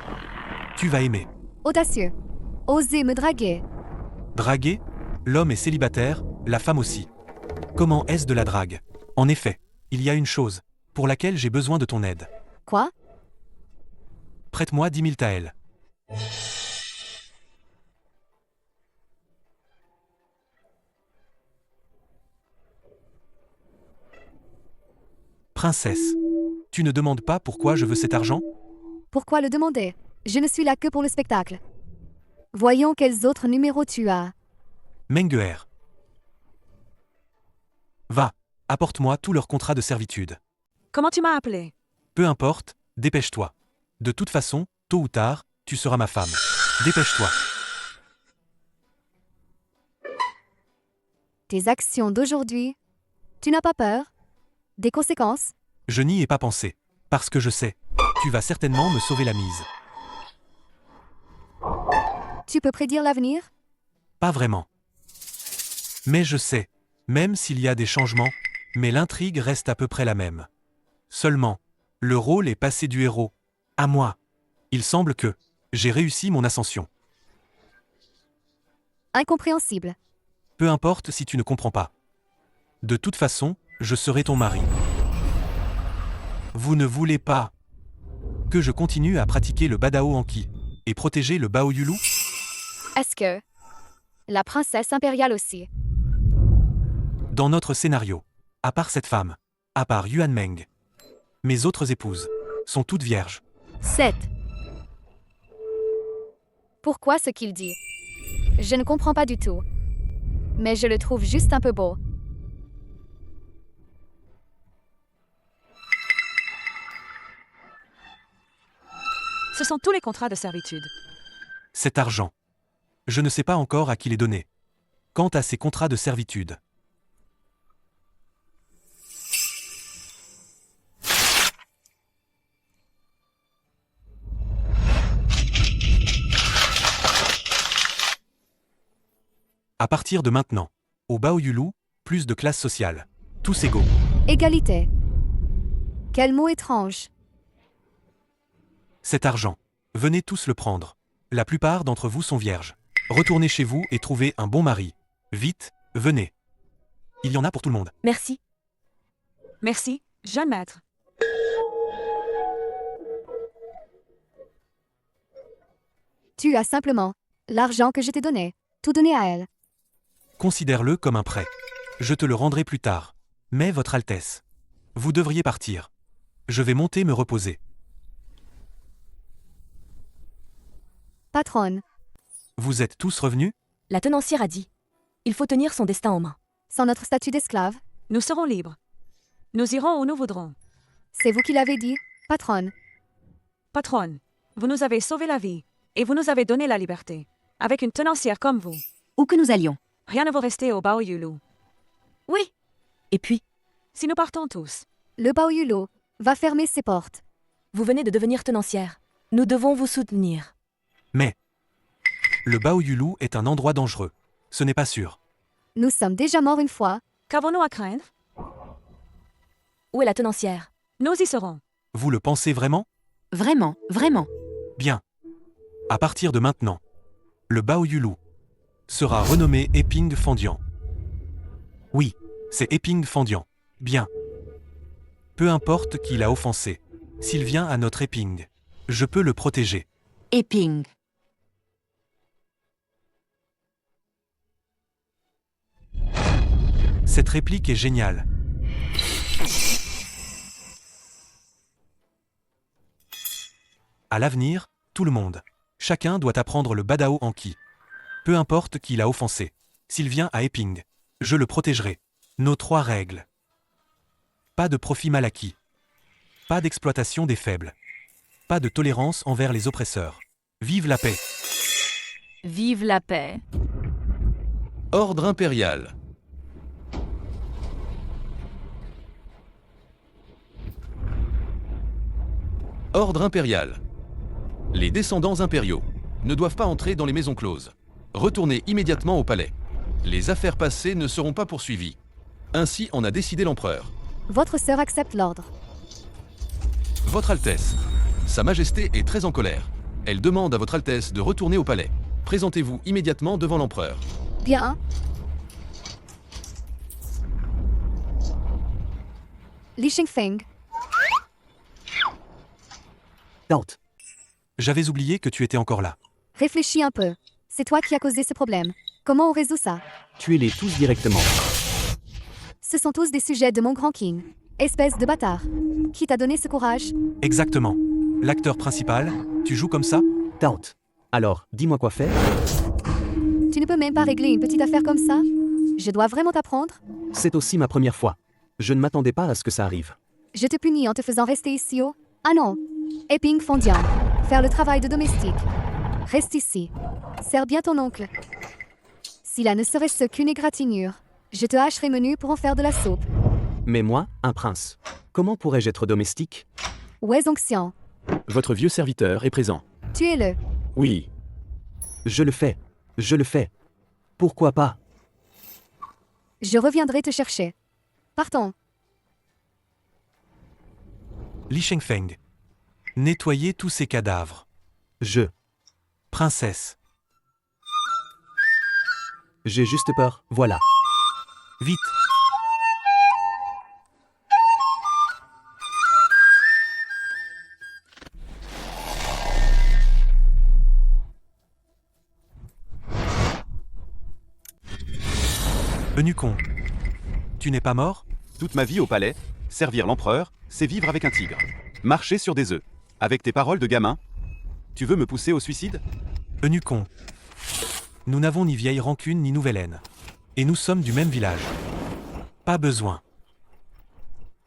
tu vas aimer. Audacieux. Oser me draguer. Draguer? L'homme est célibataire, la femme aussi. Comment est-ce de la drague? En effet, il y a une chose pour laquelle j'ai besoin de ton aide. Quoi? Prête-moi 10 000 taels. Princesse, tu ne demandes pas pourquoi je veux cet argent? Pourquoi le demander? Je ne suis là que pour le spectacle. Voyons quels autres numéros tu as. Menguer. Va, apporte-moi tous leurs contrats de servitude. Comment tu m'as appelé? Peu importe, dépêche-toi. De toute façon, tôt ou tard, tu seras ma femme. Dépêche-toi. Tes actions d'aujourd'hui, tu n'as pas peur? Des conséquences? Je n'y ai pas pensé. Parce que je sais, tu vas certainement me sauver la mise. Tu peux prédire l'avenir? Pas vraiment. Mais je sais, même s'il y a des changements, mais l'intrigue reste à peu près la même. Seulement, le rôle est passé du héros à moi. Il semble que j'ai réussi mon ascension. Incompréhensible. Peu importe si tu ne comprends pas. De toute façon, je serai ton mari. Vous ne voulez pas que je continue à pratiquer le Badao Anki et protéger le Baoyulu? Est-ce que la princesse impériale aussi? Dans notre scénario, à part cette femme, à part Yuan Meng, mes autres épouses sont toutes vierges. 7. Pourquoi ce qu'il dit? Je ne comprends pas du tout. Mais je le trouve juste un peu beau. Ce sont tous les contrats de servitude. Cet argent. Je ne sais pas encore à qui les donner. Quant à ces contrats de servitude. À partir de maintenant, au Baoyulu, plus de classe sociale. Tous égaux. Égalité. Quel mot étrange. Cet argent. Venez tous le prendre. La plupart d'entre vous sont vierges. Retournez chez vous et trouvez un bon mari. Vite, venez. Il y en a pour tout le monde. Merci. Merci, jeune maître. Tu as simplement l'argent que je t'ai donné. Tout donné à elle. Considère-le comme un prêt. Je te le rendrai plus tard. Mais, Votre Altesse, vous devriez partir. Je vais monter me reposer. Patronne. Vous êtes tous revenus? La tenancière a dit. Il faut tenir son destin en main. Sans notre statut d'esclave. Nous serons libres. Nous irons où nous voudrons. C'est vous qui l'avez dit, patronne. Patronne, vous nous avez sauvé la vie, et vous nous avez donné la liberté. Avec une tenancière comme vous. Où que nous allions? Rien ne vous rester au Baoyulu. Oui. Et puis, Si nous partons tous. Le Baoyulu va fermer ses portes. vous venez de devenir tenancière. Nous devons vous soutenir. Mais, le Baoyulu est un endroit dangereux. Ce n'est pas sûr. Nous sommes déjà morts une fois. Qu'avons-nous à craindre? Où est la tenancière? Nous y serons. Vous le pensez vraiment? Vraiment, vraiment. Bien. À partir de maintenant, le Baoyulu sera renommé Eping Fendian. Oui, c'est Eping Fendian. Bien. Peu importe qui l'a offensé. S'il vient à notre Eping, je peux le protéger. Eping. Cette réplique est géniale. À l'avenir, tout le monde. Chacun doit apprendre le Badao Anki. Peu importe qui l'a offensé. S'il vient à Eping, je le protégerai. Nos 3 règles. Pas de profit mal acquis. Pas d'exploitation des faibles. Pas de tolérance envers les oppresseurs. Vive la paix. Vive la paix. Ordre impérial. Ordre impérial. Les descendants impériaux ne doivent pas entrer dans les maisons closes. Retournez immédiatement au palais. Les affaires passées ne seront pas poursuivies. Ainsi en a décidé l'empereur. Votre sœur accepte l'ordre. Votre Altesse, Sa Majesté est très en colère. Elle demande à Votre Altesse de retourner au palais. Présentez-vous immédiatement devant l'empereur. Bien. Li Shengfeng. Tante. J'avais oublié que tu étais encore là. Réfléchis un peu. C'est toi qui as causé ce problème. Comment on résout ça? Tuez-les tous directement. Ce sont tous des sujets de mon grand king. Espèce de bâtard. Qui t'a donné ce courage? Exactement. L'acteur principal, tu joues comme ça? Tante. Alors, dis-moi quoi faire? Tu ne peux même pas régler une petite affaire comme ça? Je dois vraiment t'apprendre? C'est aussi ma première fois. Je ne m'attendais pas à ce que ça arrive. Je te punis en te faisant rester ici au... Ah non. Eping Fendian. Faire le travail de domestique. Reste ici. Sers bien ton oncle. Si là ne serait-ce qu'une égratignure, je te hacherai menu pour en faire de la soupe. Mais moi, un prince. Comment pourrais-je être domestique? Ouais, Onxian. Votre vieux serviteur est présent. Tuez-le. Oui. Je le fais. Je le fais. Pourquoi pas? Je reviendrai te chercher. Partons. Li Shengfeng. Nettoyez tous ces cadavres. Princesse. J'ai juste peur, voilà. Vite. Eunuchon. Tu n'es pas mort? Toute ma vie au palais, servir l'empereur, c'est vivre avec un tigre. Marcher sur des œufs. Avec tes paroles de gamin. Tu veux me pousser au suicide? Eunuchon. Nous n'avons ni vieille rancune ni nouvelle haine. Et nous sommes du même village. Pas besoin.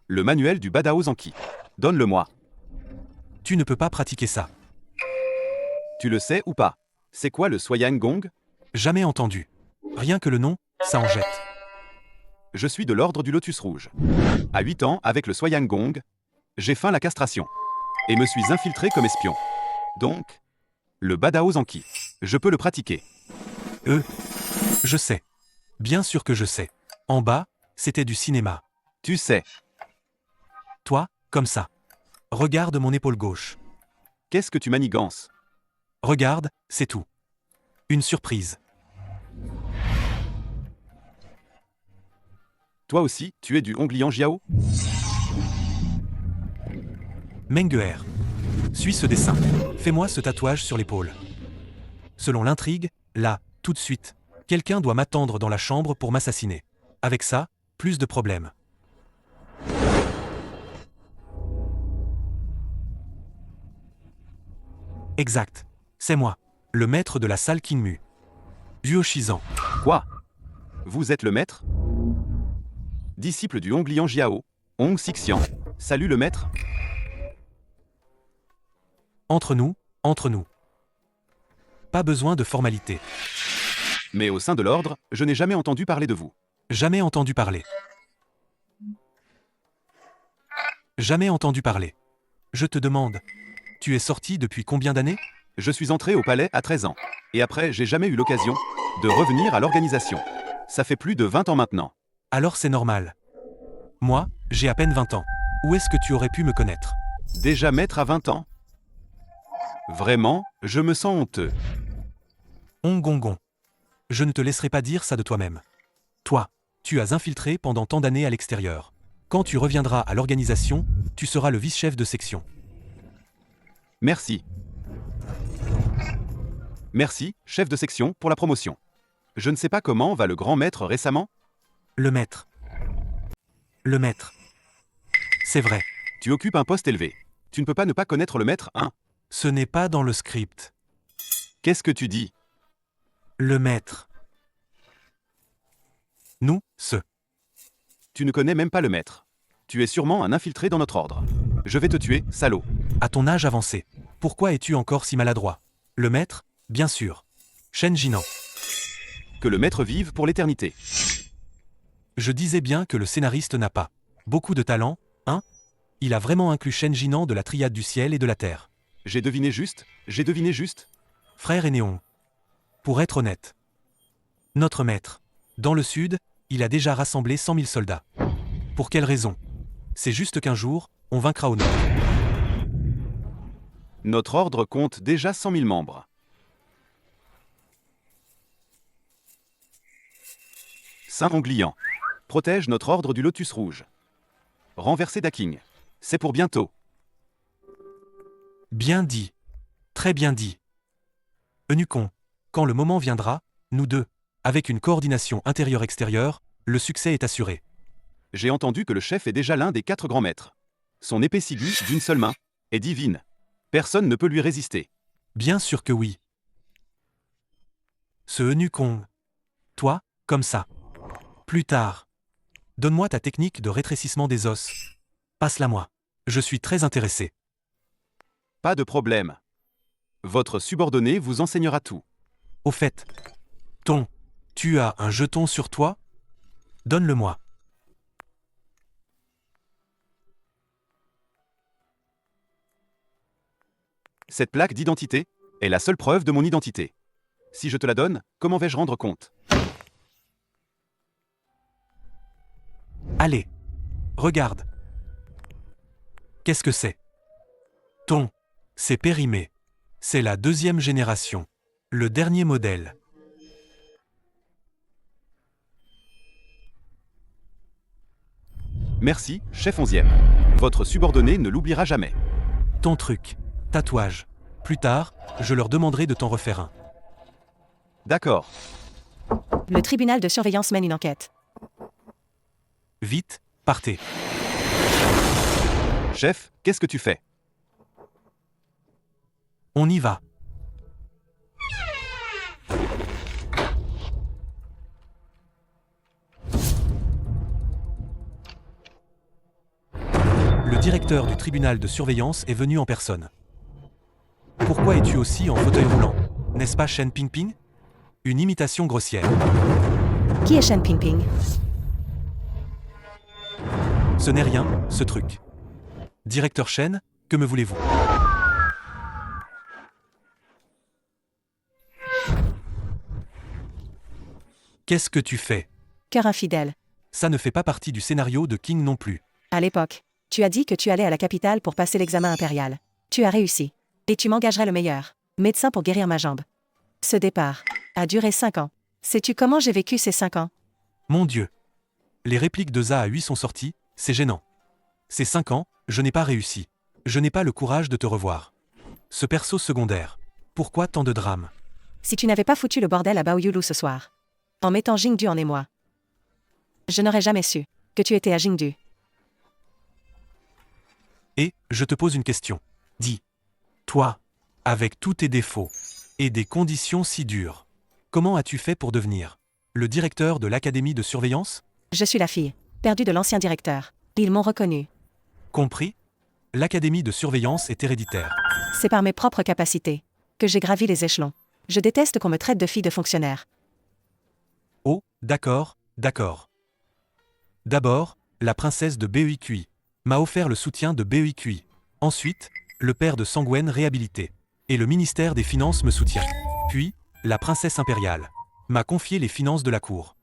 Le manuel du Badao Zanki. Donne-le-moi. Tu ne peux pas pratiquer ça. Tu le sais ou pas? C'est quoi le Soyang Gong? Jamais entendu. Rien que le nom, ça en jette. Je suis de l'ordre du Lotus Rouge. À 8 ans, avec le Soyang Gong, j'ai feint la castration. Et me suis infiltré comme espion. Donc, le Badao Zanki. Je peux le pratiquer. Je sais. Bien sûr que je sais. En bas, c'était du cinéma. Tu sais. Toi, comme ça. Regarde mon épaule gauche. Qu'est-ce que tu manigances? Regarde, c'est tout. Une surprise. Toi aussi, tu es du Hongliang Jiao? Mengeer. Suis ce dessin. Fais-moi ce tatouage sur l'épaule. Selon l'intrigue, là, tout de suite, quelqu'un doit m'attendre dans la chambre pour m'assassiner. Avec ça, plus de problèmes. Exact. C'est moi, le maître de la salle Kingmu. Duo Shizan. Quoi? Vous êtes le maître? Disciple du Hongliang Jiao, Hong Sixian. Salut le maître. Entre nous. Pas besoin de formalité. Mais au sein de l'ordre, je n'ai jamais entendu parler de vous. Jamais entendu parler. Jamais entendu parler. Je te demande, tu es sorti depuis combien d'années? Je suis entré au palais à 13 ans. Et après, j'ai jamais eu l'occasion de revenir à l'organisation. Ça fait plus de 20 ans maintenant. Alors c'est normal. Moi, j'ai à peine 20 ans. Où est-ce que tu aurais pu me connaître? Déjà maître à 20 ans? Vraiment, je me sens honteux. Hongongon. Je ne te laisserai pas dire ça de toi-même. Toi, tu as infiltré pendant tant d'années à l'extérieur. Quand tu reviendras à l'organisation, tu seras le vice-chef de section. Merci. Merci, chef de section, pour la promotion. Je ne sais pas comment va le grand maître récemment? Le maître. Le maître. C'est vrai. Tu occupes un poste élevé. Tu ne peux pas ne pas connaître le maître, hein? Ce n'est pas dans le script. Qu'est-ce que tu dis? Le maître. Nous, ce. Tu ne connais même pas le maître. Tu es sûrement un infiltré dans notre ordre. Je vais te tuer, salaud. À ton âge avancé, pourquoi es-tu encore si maladroit? Le maître, bien sûr. Shen Jinan. Que le maître vive pour l'éternité. Je disais bien que le scénariste n'a pas beaucoup de talent, hein? Il a vraiment inclus Shen Jinan de la triade du ciel et de la terre. J'ai deviné juste. Frère et Néon. Pour être honnête. Notre maître. Dans le sud, il a déjà rassemblé 100 000 soldats. Pour quelle raison? C'est juste qu'un jour, on vaincra au nord. Notre ordre compte déjà 100 000 membres. Saint Hongliang. Protège notre ordre du Lotus Rouge. Renverser Daking. C'est pour bientôt. Bien dit. Très bien dit. Eunukon, quand le moment viendra, nous deux, avec une coordination intérieure-extérieure, le succès est assuré. J'ai entendu que le chef est déjà l'un des 4 grands maîtres. Son épée ciguë, d'une seule main, est divine. Personne ne peut lui résister. Bien sûr que oui. Ce Eunukon. Toi, comme ça. Plus tard. Donne-moi ta technique de rétrécissement des os. Passe-la-moi. Je suis très intéressé. Pas de problème. Votre subordonné vous enseignera tout. Au fait, tu as un jeton sur toi? Donne-le-moi. Cette plaque d'identité est la seule preuve de mon identité. Si je te la donne, comment vais-je rendre compte? Allez, regarde. Qu'est-ce que c'est? C'est périmé. C'est la 2e génération. Le dernier modèle. Merci, chef 11e. Votre subordonné ne l'oubliera jamais. Ton truc. Tatouage. Plus tard, je leur demanderai de t'en refaire un. D'accord. Le tribunal de surveillance mène une enquête. Vite, partez. Chef, qu'est-ce que tu fais? On y va. Le directeur du tribunal de surveillance est venu en personne. Pourquoi es-tu aussi en fauteuil roulant? N'est-ce pas Shen Pingping? Une imitation grossière. Qui est Shen Pingping? Ce n'est rien, ce truc. Directeur Shen, que me voulez-vous? Qu'est-ce que tu fais? Cœur infidèle. Ça ne fait pas partie du scénario de King non plus. À l'époque, tu as dit que tu allais à la capitale pour passer l'examen impérial. Tu as réussi. Et tu m'engagerais le meilleur médecin pour guérir ma jambe. Ce départ a duré 5 ans. Sais-tu comment j'ai vécu ces 5 ans? Mon Dieu. Les répliques de Za à 8 sont sorties, c'est gênant. Ces 5 ans, je n'ai pas réussi. Je n'ai pas le courage de te revoir. Ce perso secondaire. Pourquoi tant de drame? Si tu n'avais pas foutu le bordel à Baoyulu ce soir, en mettant Jingdu en émoi, je n'aurais jamais su que tu étais à Jingdu. Et, je te pose une question. Dis. Toi, avec tous tes défauts, et des conditions si dures, comment as-tu fait pour devenir le directeur de l'académie de surveillance? Je suis la fille perdue de l'ancien directeur. Ils m'ont reconnue. Compris? L'académie de surveillance est héréditaire. C'est par mes propres capacités que j'ai gravi les échelons. Je déteste qu'on me traite de fille de fonctionnaire. Oh, d'accord, d'accord. D'abord, la princesse de BEIQI m'a offert le soutien de BEIQI. Ensuite, le père de Sangwen réhabilité. Et le ministère des Finances me soutient. Puis, la princesse impériale m'a confié les finances de la cour.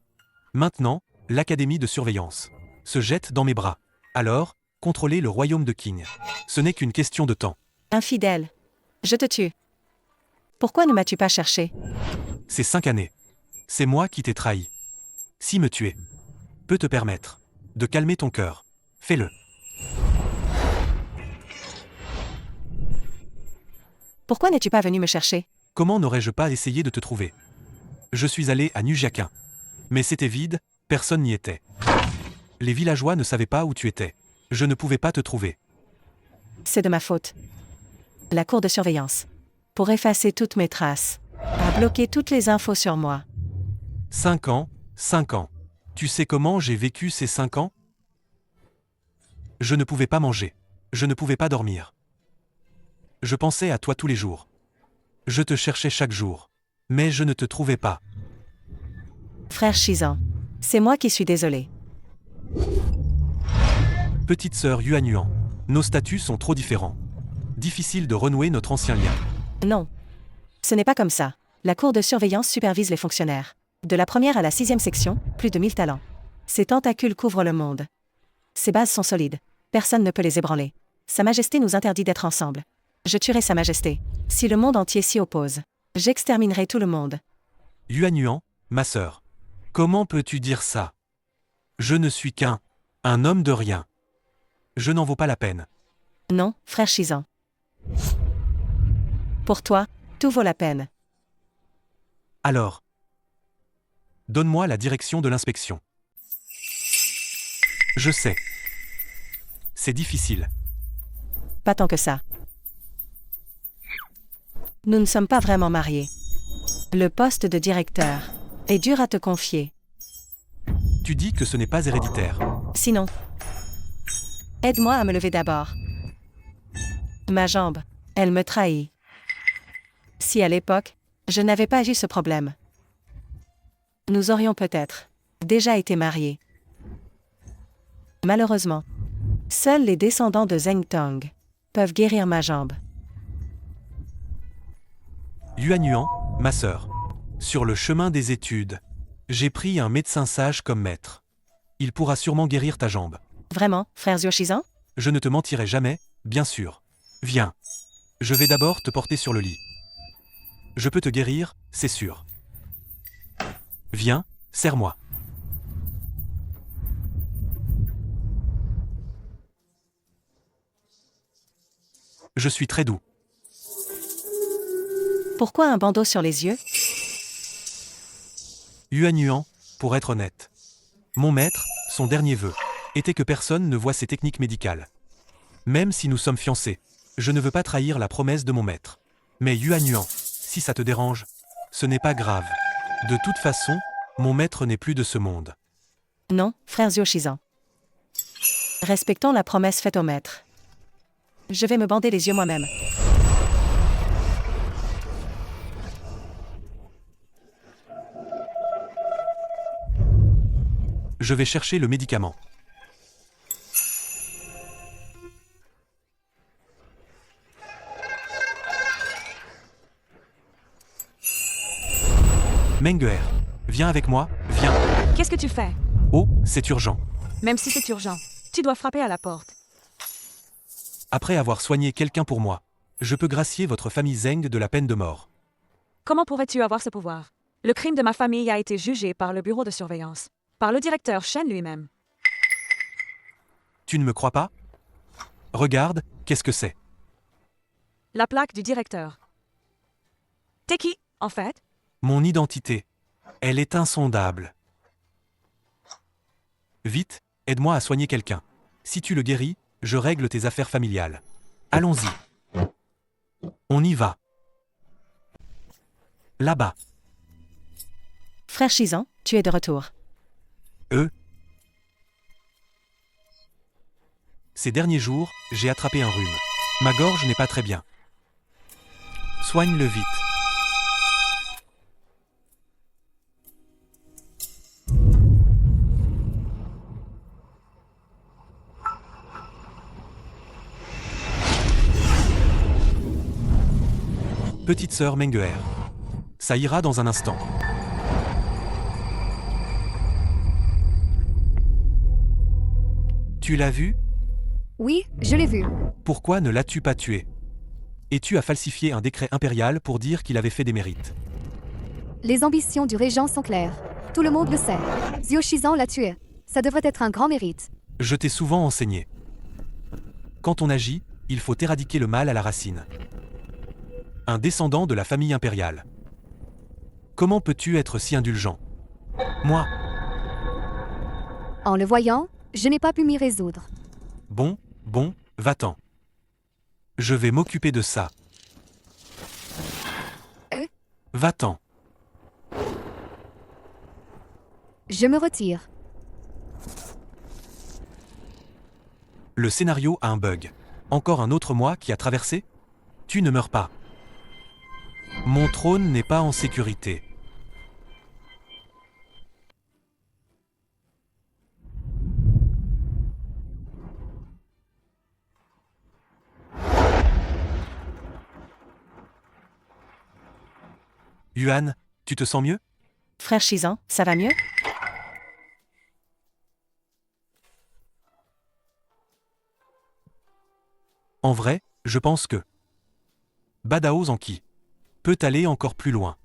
Maintenant, l'académie de surveillance se jette dans mes bras. Alors, contrôler le royaume de King. Ce n'est qu'une question de temps. Infidèle. Je te tue. Pourquoi ne m'as-tu pas cherché? Ces 5 années. C'est moi qui t'ai trahi. Si me tuer peut te permettre de calmer ton cœur, fais-le. Pourquoi n'es-tu pas venu me chercher? Comment n'aurais-je pas essayé de te trouver? Je suis allé à Nujiakin. Mais c'était vide, personne n'y était. Les villageois ne savaient pas où tu étais. Je ne pouvais pas te trouver. C'est de ma faute. La cour de surveillance, pour effacer toutes mes traces, a bloqué toutes les infos sur moi. 5 ans, 5 ans. Tu sais comment j'ai vécu ces 5 ans? Je ne pouvais pas manger. Je ne pouvais pas dormir. Je pensais à toi tous les jours. Je te cherchais chaque jour. Mais je ne te trouvais pas. Frère Shizan, c'est moi qui suis désolé. Petite sœur Yuanyuan, nos statuts sont trop différents. Difficile de renouer notre ancien lien. Non. Ce n'est pas comme ça. La cour de surveillance supervise les fonctionnaires. De la première à la 6e section, plus de 1000 talents. Ces tentacules couvrent le monde. Ces bases sont solides. Personne ne peut les ébranler. Sa Majesté nous interdit d'être ensemble. Je tuerai Sa Majesté. Si le monde entier s'y oppose, j'exterminerai tout le monde. Yuanyuan, ma sœur. Comment peux-tu dire ça? Je ne suis un homme de rien. Je n'en vaux pas la peine. Non, frère Shizan. Pour toi, tout vaut la peine. Alors, donne-moi la direction de l'inspection. Je sais. C'est difficile. Pas tant que ça. Nous ne sommes pas vraiment mariés. Le poste de directeur est dur à te confier. Tu dis que ce n'est pas héréditaire. Sinon, aide-moi à me lever d'abord. Ma jambe, elle me trahit. Si à l'époque, je n'avais pas eu ce problème, nous aurions peut-être déjà été mariés. Malheureusement, seuls les descendants de Zheng Tong peuvent guérir ma jambe. Yuanyuan, ma sœur. Sur le chemin des études, j'ai pris un médecin sage comme maître. Il pourra sûrement guérir ta jambe. Vraiment, frère Zhuoshizan? Je ne te mentirai jamais, bien sûr. Viens. Je vais d'abord te porter sur le lit. Je peux te guérir, c'est sûr. Viens, serre-moi. Je suis très doux. Pourquoi un bandeau sur les yeux? Yuanyuan, pour être honnête. Mon maître, son dernier vœu, était que personne ne voie ses techniques médicales. Même si nous sommes fiancés, je ne veux pas trahir la promesse de mon maître. Mais Yuanyuan, si ça te dérange, ce n'est pas grave. De toute façon, mon maître n'est plus de ce monde. Non, frère Zhuoshizan. Respectons la promesse faite au maître. Je vais me bander les yeux moi-même. Je vais chercher le médicament. Menguer, viens avec moi, viens. Qu'est-ce que tu fais? Oh, c'est urgent. Même si c'est urgent, tu dois frapper à la porte. Après avoir soigné quelqu'un pour moi, je peux gracier votre famille Zeng de la peine de mort. Comment pourrais-tu avoir ce pouvoir? Le crime de ma famille a été jugé par le bureau de surveillance, par le directeur Shen lui-même. Tu ne me crois pas? Regarde, qu'est-ce que c'est? La plaque du directeur. T'es qui, en fait? Mon identité. Elle est insondable. Vite, aide-moi à soigner quelqu'un. Si tu le guéris, je règle tes affaires familiales. Allons-y. On y va. Là-bas. Frère Chizan, tu es de retour. Ces derniers jours, j'ai attrapé un rhume. Ma gorge n'est pas très bien. Soigne-le vite. Petite sœur Menguer. Ça ira dans un instant. Tu l'as vu? Oui, je l'ai vu. Pourquoi ne l'as-tu pas tué? Et tu as falsifié un décret impérial pour dire qu'il avait fait des mérites. Les ambitions du régent sont claires. Tout le monde le sait. Xiao Shizan l'a tué. Ça devrait être un grand mérite. Je t'ai souvent enseigné. Quand on agit, il faut éradiquer le mal à la racine. Un descendant de la famille impériale. Comment peux-tu être si indulgent? Moi? En le voyant, je n'ai pas pu m'y résoudre. Bon, va-t'en. Je vais m'occuper de ça. Va-t'en. Je me retire. Le scénario a un bug. Encore un autre mois qui a traversé? Tu ne meurs pas. Mon trône n'est pas en sécurité. Yuan, tu te sens mieux? Frère Chizan, ça va mieux? En vrai, je pense que Badao Zanki peut aller encore plus loin.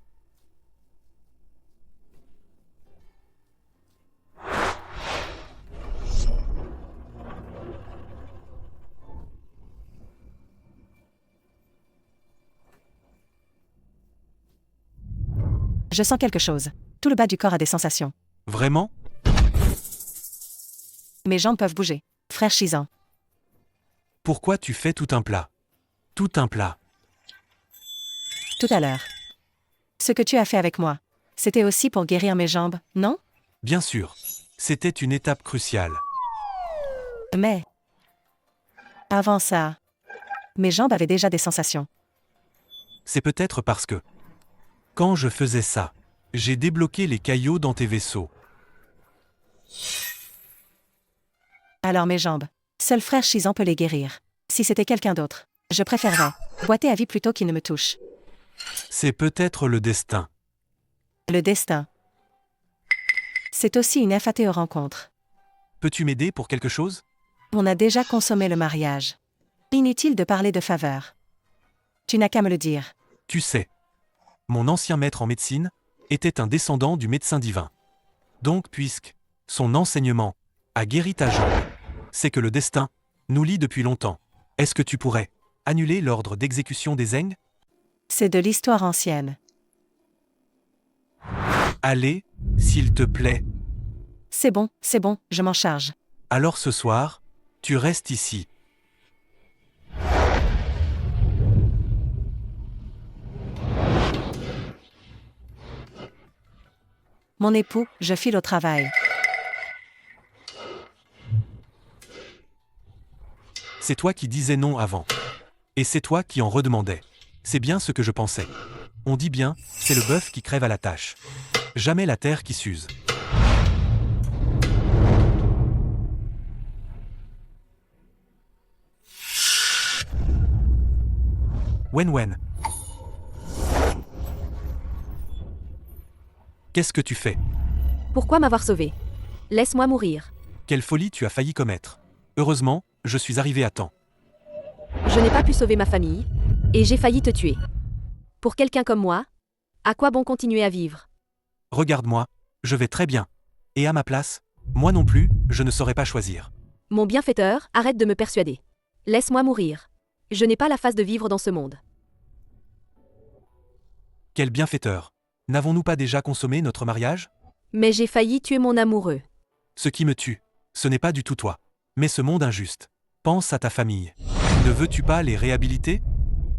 Je sens quelque chose. Tout le bas du corps a des sensations. Vraiment? Mes jambes peuvent bouger. Frère Chizan. Pourquoi tu fais tout un plat? Tout un plat. Tout à l'heure. Ce que tu as fait avec moi, c'était aussi pour guérir mes jambes, non? Bien sûr. C'était une étape cruciale. Mais... avant ça... mes jambes avaient déjà des sensations. C'est peut-être parce que... quand je faisais ça, j'ai débloqué les caillots dans tes vaisseaux. Alors mes jambes. Seul frère Chizan peut les guérir. Si c'était quelqu'un d'autre, je préférerais boiter à vie plutôt qu'il ne me touche. C'est peut-être le destin. Le destin. C'est aussi une FATE rencontre. Peux-tu m'aider pour quelque chose? On a déjà consommé le mariage. Inutile de parler de faveur. Tu n'as qu'à me le dire. Tu sais, mon ancien maître en médecine était un descendant du médecin divin. Donc puisque son enseignement a guéri ta jambe, c'est que le destin nous lie depuis longtemps. Est-ce que tu pourrais annuler l'ordre d'exécution des Zeng? C'est de l'histoire ancienne. Allez, s'il te plaît. C'est bon, je m'en charge. Alors ce soir, tu restes ici. Mon époux, je file au travail. C'est toi qui disais non avant. Et c'est toi qui en redemandais. C'est bien ce que je pensais. On dit bien, c'est le bœuf qui crève à la tâche. Jamais la terre qui s'use. Wen. Qu'est-ce que tu fais? Pourquoi m'avoir sauvé? Laisse-moi mourir. Quelle folie tu as failli commettre. Heureusement, je suis arrivé à temps. Je n'ai pas pu sauver ma famille, et j'ai failli te tuer. Pour quelqu'un comme moi, à quoi bon continuer à vivre? Regarde-moi, je vais très bien. Et à ma place, moi non plus, je ne saurais pas choisir. Mon bienfaiteur, arrête de me persuader. Laisse-moi mourir. Je n'ai pas la face de vivre dans ce monde. Quel bienfaiteur. N'avons-nous pas déjà consommé notre mariage? Mais j'ai failli tuer mon amoureux. Ce qui me tue, ce n'est pas du tout toi, mais ce monde injuste. Pense à ta famille. Ne veux-tu pas les réhabiliter?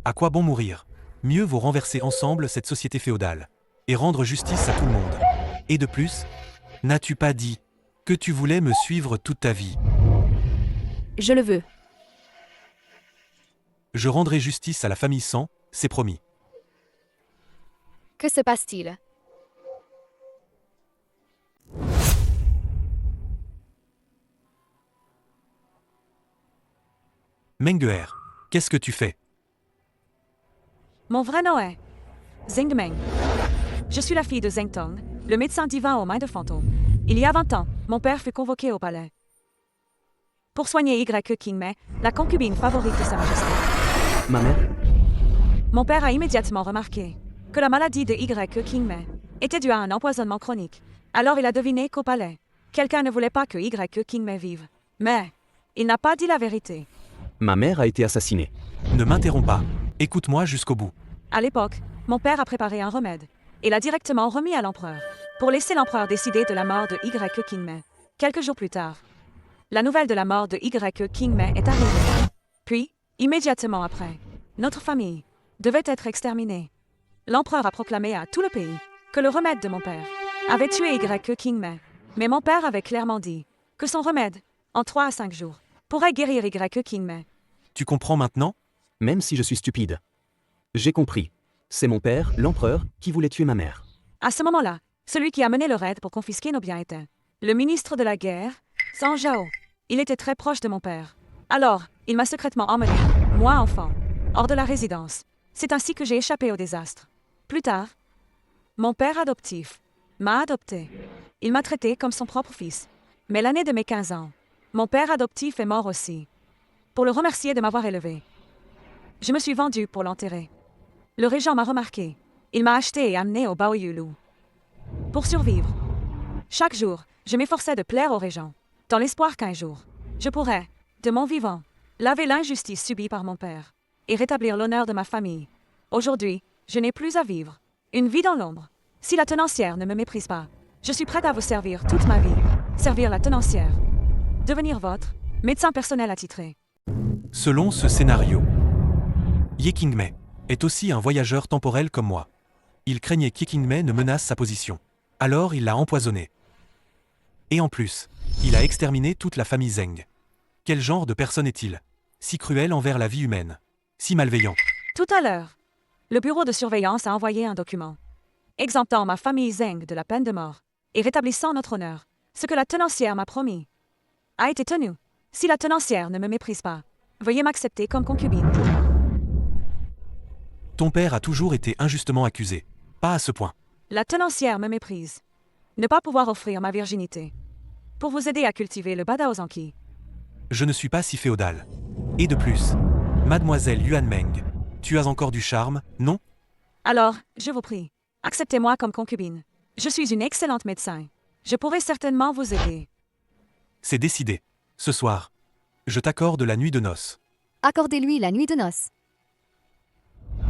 À quoi bon mourir? Mieux vaut renverser ensemble cette société féodale et rendre justice à tout le monde. Et de plus, n'as-tu pas dit que tu voulais me suivre toute ta vie? Je le veux. Je rendrai justice à la famille Sang, c'est promis. Que se passe-t-il? Mengeer, qu'est-ce que tu fais? Mon vrai nom est Zhengmeng. Je suis la fille de Zheng Tong, le médecin divin aux mains de fantômes. Il y a 20 ans, mon père fut convoqué au palais pour soigner Y Qingmei, la concubine favorite de Sa Majesté. Ma mère? Mon père a immédiatement remarqué que la maladie de Y Qingmei était due à un empoisonnement chronique. Alors il a deviné qu'au palais, quelqu'un ne voulait pas que Y Qingmei vive. Mais il n'a pas dit la vérité. Ma mère a été assassinée. Ne m'interromps pas. Écoute-moi jusqu'au bout. À l'époque, mon père a préparé un remède et l'a directement remis à l'empereur pour laisser l'empereur décider de la mort de Y Qingmei. Quelques jours plus tard, la nouvelle de la mort de Y Qingmei est arrivée. Puis, immédiatement après, notre famille devait être exterminée. L'empereur a proclamé à tout le pays que le remède de mon père avait tué Y Qingmei. Mais mon père avait clairement dit que son remède, en 3 à 5 jours, pourrait guérir Y Qingmei. Tu comprends maintenant? Même si je suis stupide. J'ai compris. C'est mon père, l'empereur, qui voulait tuer ma mère. À ce moment-là, celui qui a mené le raid pour confisquer nos biens était le ministre de la guerre, Zhang Zhao. Il était très proche de mon père. Alors, il m'a secrètement emmené, moi enfant, hors de la résidence. C'est ainsi que j'ai échappé au désastre. Plus tard, mon père adoptif m'a adopté. Il m'a traité comme son propre fils. Mais l'année de mes 15 ans, mon père adoptif est mort aussi. Pour le remercier de m'avoir élevé, je me suis vendue pour l'enterrer. Le régent m'a remarqué. Il m'a acheté et amené au Baoyulu. Pour survivre, chaque jour, je m'efforçais de plaire au régent, dans l'espoir qu'un jour, je pourrais, de mon vivant, laver l'injustice subie par mon père et rétablir l'honneur de ma famille. Aujourd'hui, je n'ai plus à vivre. Une vie dans l'ombre. Si la tenancière ne me méprise pas, je suis prête à vous servir toute ma vie. Servir la tenancière. Devenir votre médecin personnel attitré. Selon ce scénario, Ye Qingmei est aussi un voyageur temporel comme moi. Il craignait qu'Qingmei ne menace sa position. Alors il l'a empoisonné. Et en plus, il a exterminé toute la famille Zheng. Quel genre de personne est-il? Si cruel envers la vie humaine. Si malveillant. Tout à l'heure, le bureau de surveillance a envoyé un document exemptant ma famille Zheng de la peine de mort et rétablissant notre honneur. Ce que la tenancière m'a promis a été tenu. Si la tenancière ne me méprise pas, veuillez m'accepter comme concubine. Ton père a toujours été injustement accusé. Pas à ce point. La tenancière me méprise. Ne pas pouvoir offrir ma virginité pour vous aider à cultiver le Badaozanki. Je ne suis pas si féodal. Et de plus, mademoiselle Yuan Meng, tu as encore du charme, non? Alors, je vous prie, acceptez-moi comme concubine. Je suis une excellente médecin. Je pourrai certainement vous aider. C'est décidé. Ce soir, je t'accorde la nuit de noces. Accordez-lui la nuit de noces.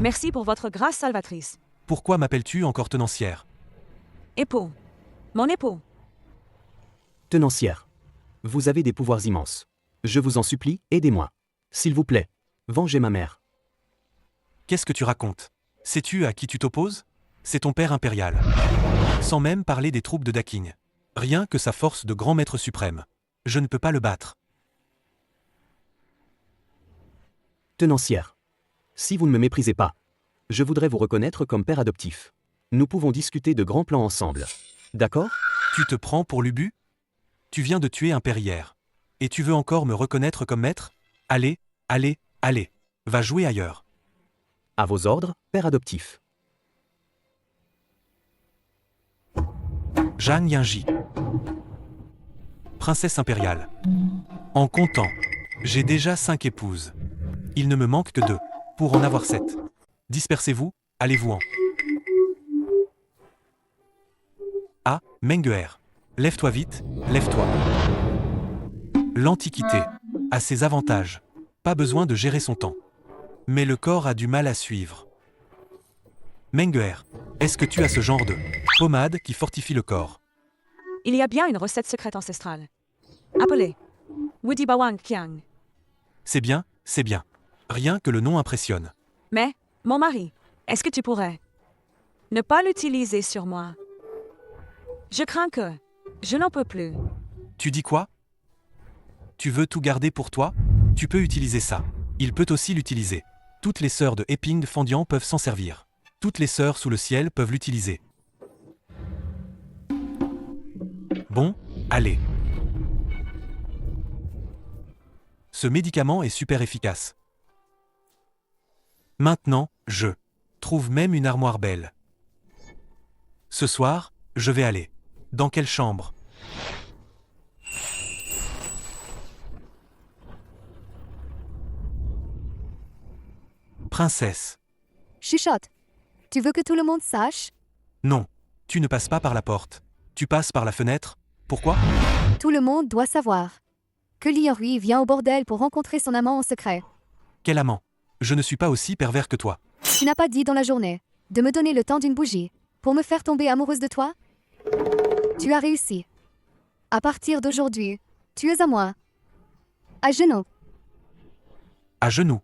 Merci pour votre grâce salvatrice. Pourquoi m'appelles-tu encore tenancière? Époux. Mon époux. Tenancière. Vous avez des pouvoirs immenses. Je vous en supplie, aidez-moi. S'il vous plaît, vengez ma mère. Qu'est-ce que tu racontes? Sais-tu à qui tu t'opposes? C'est ton père impérial. Sans même parler des troupes de Daking. Rien que sa force de grand maître suprême. Je ne peux pas le battre. Tenancière. Si vous ne me méprisez pas, je voudrais vous reconnaître comme père adoptif. Nous pouvons discuter de grands plans ensemble. D'accord? Tu te prends pour Lubu? Tu viens de tuer un père hier. Et tu veux encore me reconnaître comme maître? Allez, allez, allez. Va jouer ailleurs. À vos ordres, père adoptif. Jeanne Yinji. Princesse impériale. En comptant, j'ai déjà 5 épouses. Il ne me manque que 2. Pour en avoir 7. Dispersez-vous, allez-vous-en. Ah, Menguer. Lève-toi vite, lève-toi. L'Antiquité a ses avantages. Pas besoin de gérer son temps. Mais le corps a du mal à suivre. Menguer, est-ce que tu as ce genre de pommade qui fortifie le corps? Il y a bien une recette secrète ancestrale. Appelée Wudi Bawang Kiang. C'est bien, c'est bien. Rien que le nom impressionne. Mais, mon mari, est-ce que tu pourrais ne pas l'utiliser sur moi? Je crains que je n'en peux plus. Tu dis quoi? Tu veux tout garder pour toi? Tu peux utiliser ça. Il peut aussi l'utiliser. Toutes les sœurs de Eping Fendian peuvent s'en servir. Toutes les sœurs sous le ciel peuvent l'utiliser. Bon, allez. Ce médicament est super efficace. Maintenant, je trouve même une armoire belle. Ce soir, je vais aller. Dans quelle chambre? Princesse. Chuchote. Tu veux que tout le monde sache? Non, tu ne passes pas par la porte. Tu passes par la fenêtre. Pourquoi? Tout le monde doit savoir que Lianrui vient au bordel pour rencontrer son amant en secret. Quel amant? Je ne suis pas aussi pervers que toi. Tu n'as pas dit dans la journée de me donner le temps d'une bougie pour me faire tomber amoureuse de toi? Tu as réussi. À partir d'aujourd'hui, tu es à moi. À genoux. À genoux.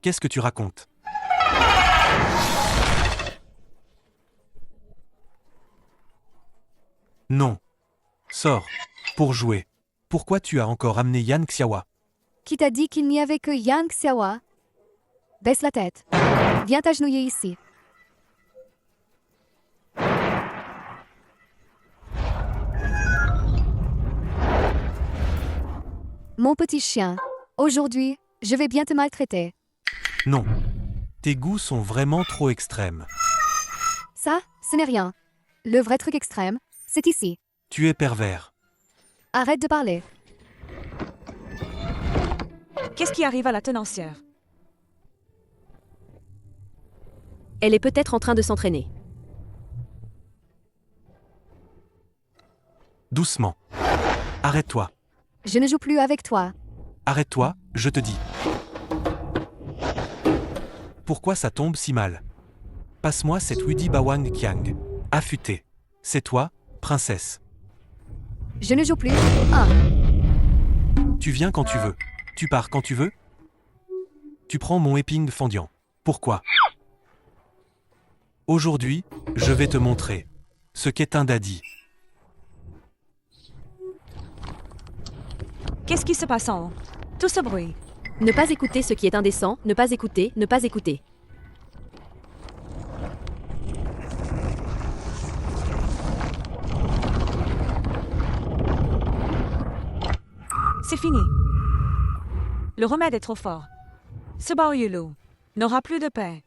Qu'est-ce que tu racontes? Non. Sors. Pour jouer. Pourquoi tu as encore amené Yan Xiaowa? Qui t'a dit qu'il n'y avait que Yang Xiaowa? Baisse la tête. Viens t'agenouiller ici. Mon petit chien, aujourd'hui, je vais bien te maltraiter. Non. Tes goûts sont vraiment trop extrêmes. Ça, ce n'est rien. Le vrai truc extrême, c'est ici. Tu es pervers. Arrête de parler. Qu'est-ce qui arrive à la tenancière? Elle est peut-être en train de s'entraîner. Doucement. Arrête-toi. Je ne joue plus avec toi. Arrête-toi, je te dis. Pourquoi ça tombe si mal? Passe-moi cette Wudi Bawang Kiang. Affûtée. C'est toi, princesse. Je ne joue plus. Ah. Tu viens quand tu veux. Tu pars quand tu veux. Tu prends mon Eping Fendian. Pourquoi? Aujourd'hui, je vais te montrer ce qu'est un daddy. Qu'est-ce qui se passe en haut? Tout ce bruit. Ne pas écouter ce qui est indécent, ne pas écouter, ne pas écouter. C'est fini. Le remède est trop fort. Ce Baoyulu n'aura plus de paix.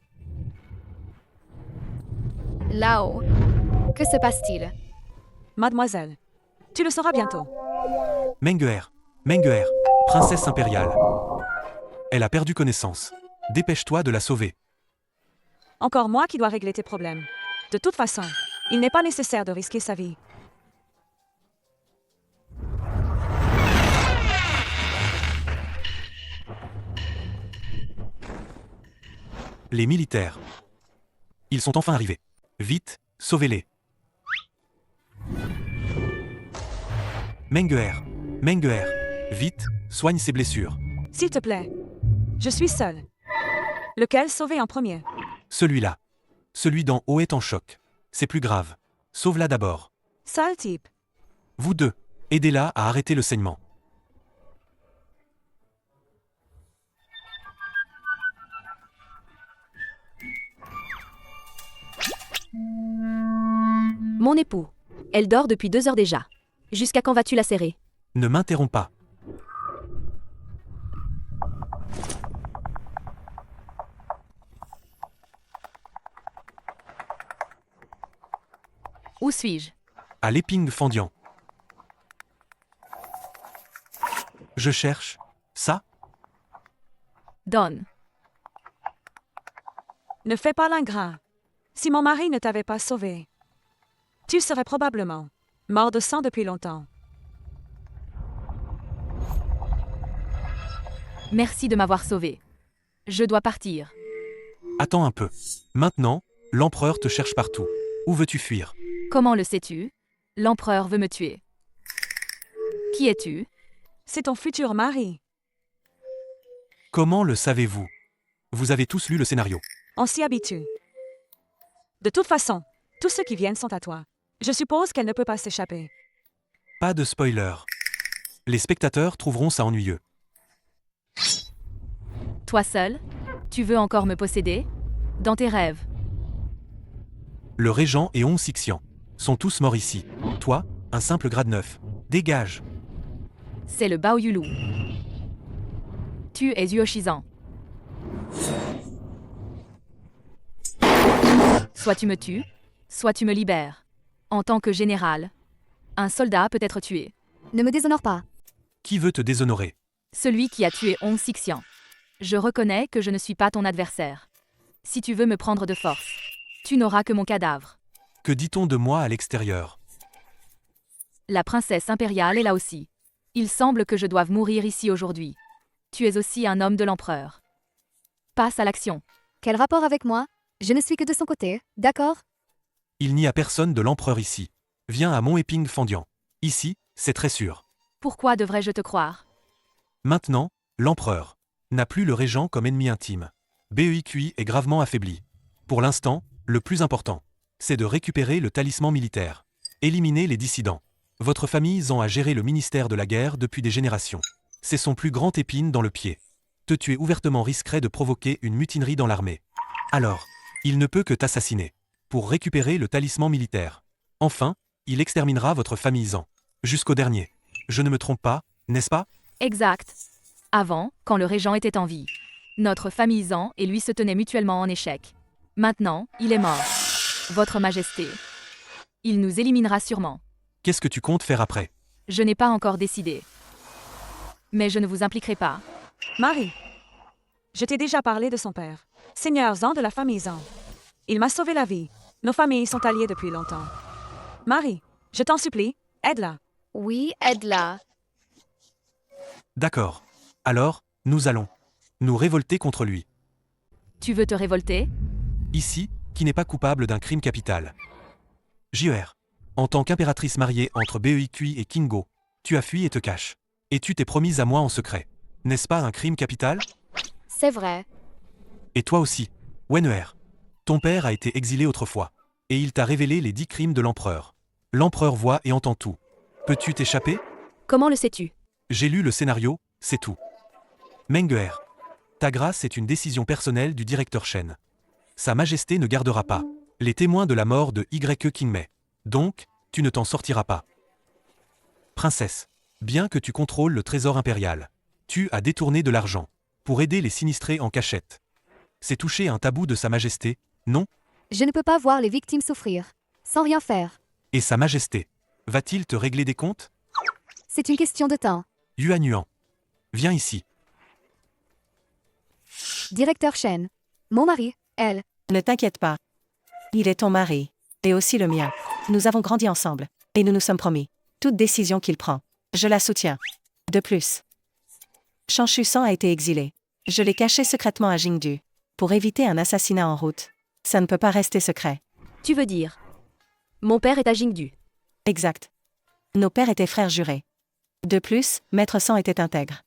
Là-haut. Que se passe-t-il? Mademoiselle, tu le sauras bientôt. Menguer. Menguer. Princesse impériale. Elle a perdu connaissance. Dépêche-toi de la sauver. Encore moi qui dois régler tes problèmes. De toute façon, il n'est pas nécessaire de risquer sa vie. Les militaires. Ils sont enfin arrivés. Vite, sauvez-les. Menguer. Menguer. Vite, soigne ses blessures. S'il te plaît. Je suis seule. Lequel sauver en premier? Celui-là. Celui d'en haut est en choc. C'est plus grave. Sauve-la d'abord. Sale type. Vous deux, aidez-la à arrêter le saignement. Mon époux. Elle dort depuis 2 heures déjà. Jusqu'à quand vas-tu la serrer? Ne m'interromps pas. Où suis-je? À l'Eping Fendian. Je cherche. Ça? Donne. Ne fais pas l'ingrat. Si mon mari ne t'avait pas sauvé, tu serais probablement mort de sang depuis longtemps. Merci de m'avoir sauvé. Je dois partir. Attends un peu. Maintenant, l'empereur te cherche partout. Où veux-tu fuir? Comment le sais-tu? L'empereur veut me tuer. Qui es-tu? C'est ton futur mari. Comment le savez-vous? Vous avez tous lu le scénario. On s'y habitue. De toute façon, tous ceux qui viennent sont à toi. Je suppose qu'elle ne peut pas s'échapper. Pas de spoiler. Les spectateurs trouveront ça ennuyeux. Toi seul? Tu veux encore me posséder? Dans tes rêves. Le régent et 11 Sixian sont tous morts ici. Toi, un simple grade 9. Dégage. C'est le Bao Yulu. Tu es Yuoshizan. Soit tu me tues, soit tu me libères. En tant que général, un soldat peut être tué. Ne me déshonore pas. Qui veut te déshonorer? Celui qui a tué Hong Xixian. Je reconnais que je ne suis pas ton adversaire. Si tu veux me prendre de force, tu n'auras que mon cadavre. Que dit-on de moi à l'extérieur? La princesse impériale est là aussi. Il semble que je doive mourir ici aujourd'hui. Tu es aussi un homme de l'empereur. Passe à l'action. Quel rapport avec moi? Je ne suis que de son côté, d'accord? Il n'y a personne de l'empereur ici. Viens à Mont-Eping Fendian. Ici, c'est très sûr. Pourquoi devrais-je te croire? Maintenant, l'empereur n'a plus le régent comme ennemi intime. BEIQI est gravement affaibli. Pour l'instant, le plus important, c'est de récupérer le talisman militaire. Éliminer les dissidents. Votre famille Zan a géré le ministère de la guerre depuis des générations. C'est son plus grand épine dans le pied. Te tuer ouvertement risquerait de provoquer une mutinerie dans l'armée. Alors, il ne peut que t'assassiner. Pour récupérer le talisman militaire. Enfin, il exterminera votre famille Zan. Jusqu'au dernier. Je ne me trompe pas, n'est-ce pas? Exact. Avant, quand le régent était en vie, notre famille Zan et lui se tenaient mutuellement en échec. Maintenant, il est mort. Votre Majesté. Il nous éliminera sûrement. Qu'est-ce que tu comptes faire après? Je n'ai pas encore décidé. Mais je ne vous impliquerai pas. Marie, je t'ai déjà parlé de son père, Seigneur Zan de la famille Zan. Il m'a sauvé la vie. Nos familles sont alliées depuis longtemps. Marie, je t'en supplie, aide-la. Oui, aide-la. D'accord. Alors, nous allons nous révolter contre lui. Tu veux te révolter? Ici, qui n'est pas coupable d'un crime capital. JER. En tant qu'impératrice mariée entre BEIQI et Kingo, tu as fui et te caches. Et tu t'es promise à moi en secret. N'est-ce pas un crime capital? C'est vrai. Et toi aussi, Wen'er. Ton père a été exilé autrefois. Et il t'a révélé les 10 crimes de l'empereur. L'empereur voit et entend tout. Peux-tu t'échapper? Comment le sais-tu? J'ai lu le scénario, c'est tout. Menger. Ta grâce est une décision personnelle du directeur Shen. Sa Majesté ne gardera pas les témoins de la mort de Y. Kingmei. Donc, tu ne t'en sortiras pas. Princesse, bien que tu contrôles le trésor impérial, tu as détourné de l'argent pour aider les sinistrés en cachette. C'est toucher un tabou de Sa Majesté, non? Je ne peux pas voir les victimes souffrir, sans rien faire. Et Sa Majesté, va-t-il te régler des comptes? C'est une question de temps. Yuan Yuan. Viens ici. Directeur Shen. Mon mari, elle. Ne t'inquiète pas. Il est ton mari. Et aussi le mien. Nous avons grandi ensemble. Et nous nous sommes promis. Toute décision qu'il prend, je la soutiens. De plus, Shanshu San a été exilé. Je l'ai caché secrètement à Jingdu. Pour éviter un assassinat en route. Ça ne peut pas rester secret. Tu veux dire? Mon père est à Jingdu. Exact. Nos pères étaient frères jurés. De plus, Maître San était intègre.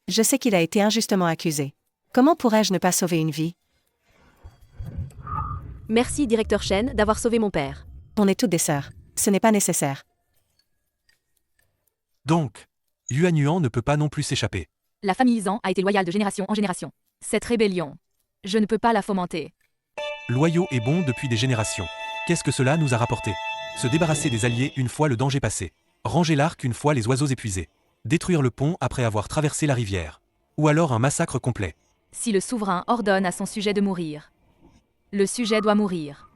Je sais qu'il a été injustement accusé. Comment pourrais-je ne pas sauver une vie? Merci, directeur Shen, d'avoir sauvé mon père. On est toutes des sœurs. Ce n'est pas nécessaire. Donc, Yuan Yuan ne peut pas non plus s'échapper. La famille Zan a été loyale de génération en génération. Cette rébellion, je ne peux pas la fomenter. Loyaux et bons depuis des générations. Qu'est-ce que cela nous a rapporté? Se débarrasser des alliés une fois le danger passé. Ranger l'arc une fois les oiseaux épuisés. Détruire le pont après avoir traversé la rivière. Ou alors un massacre complet. Si le souverain ordonne à son sujet de mourir, le sujet doit mourir.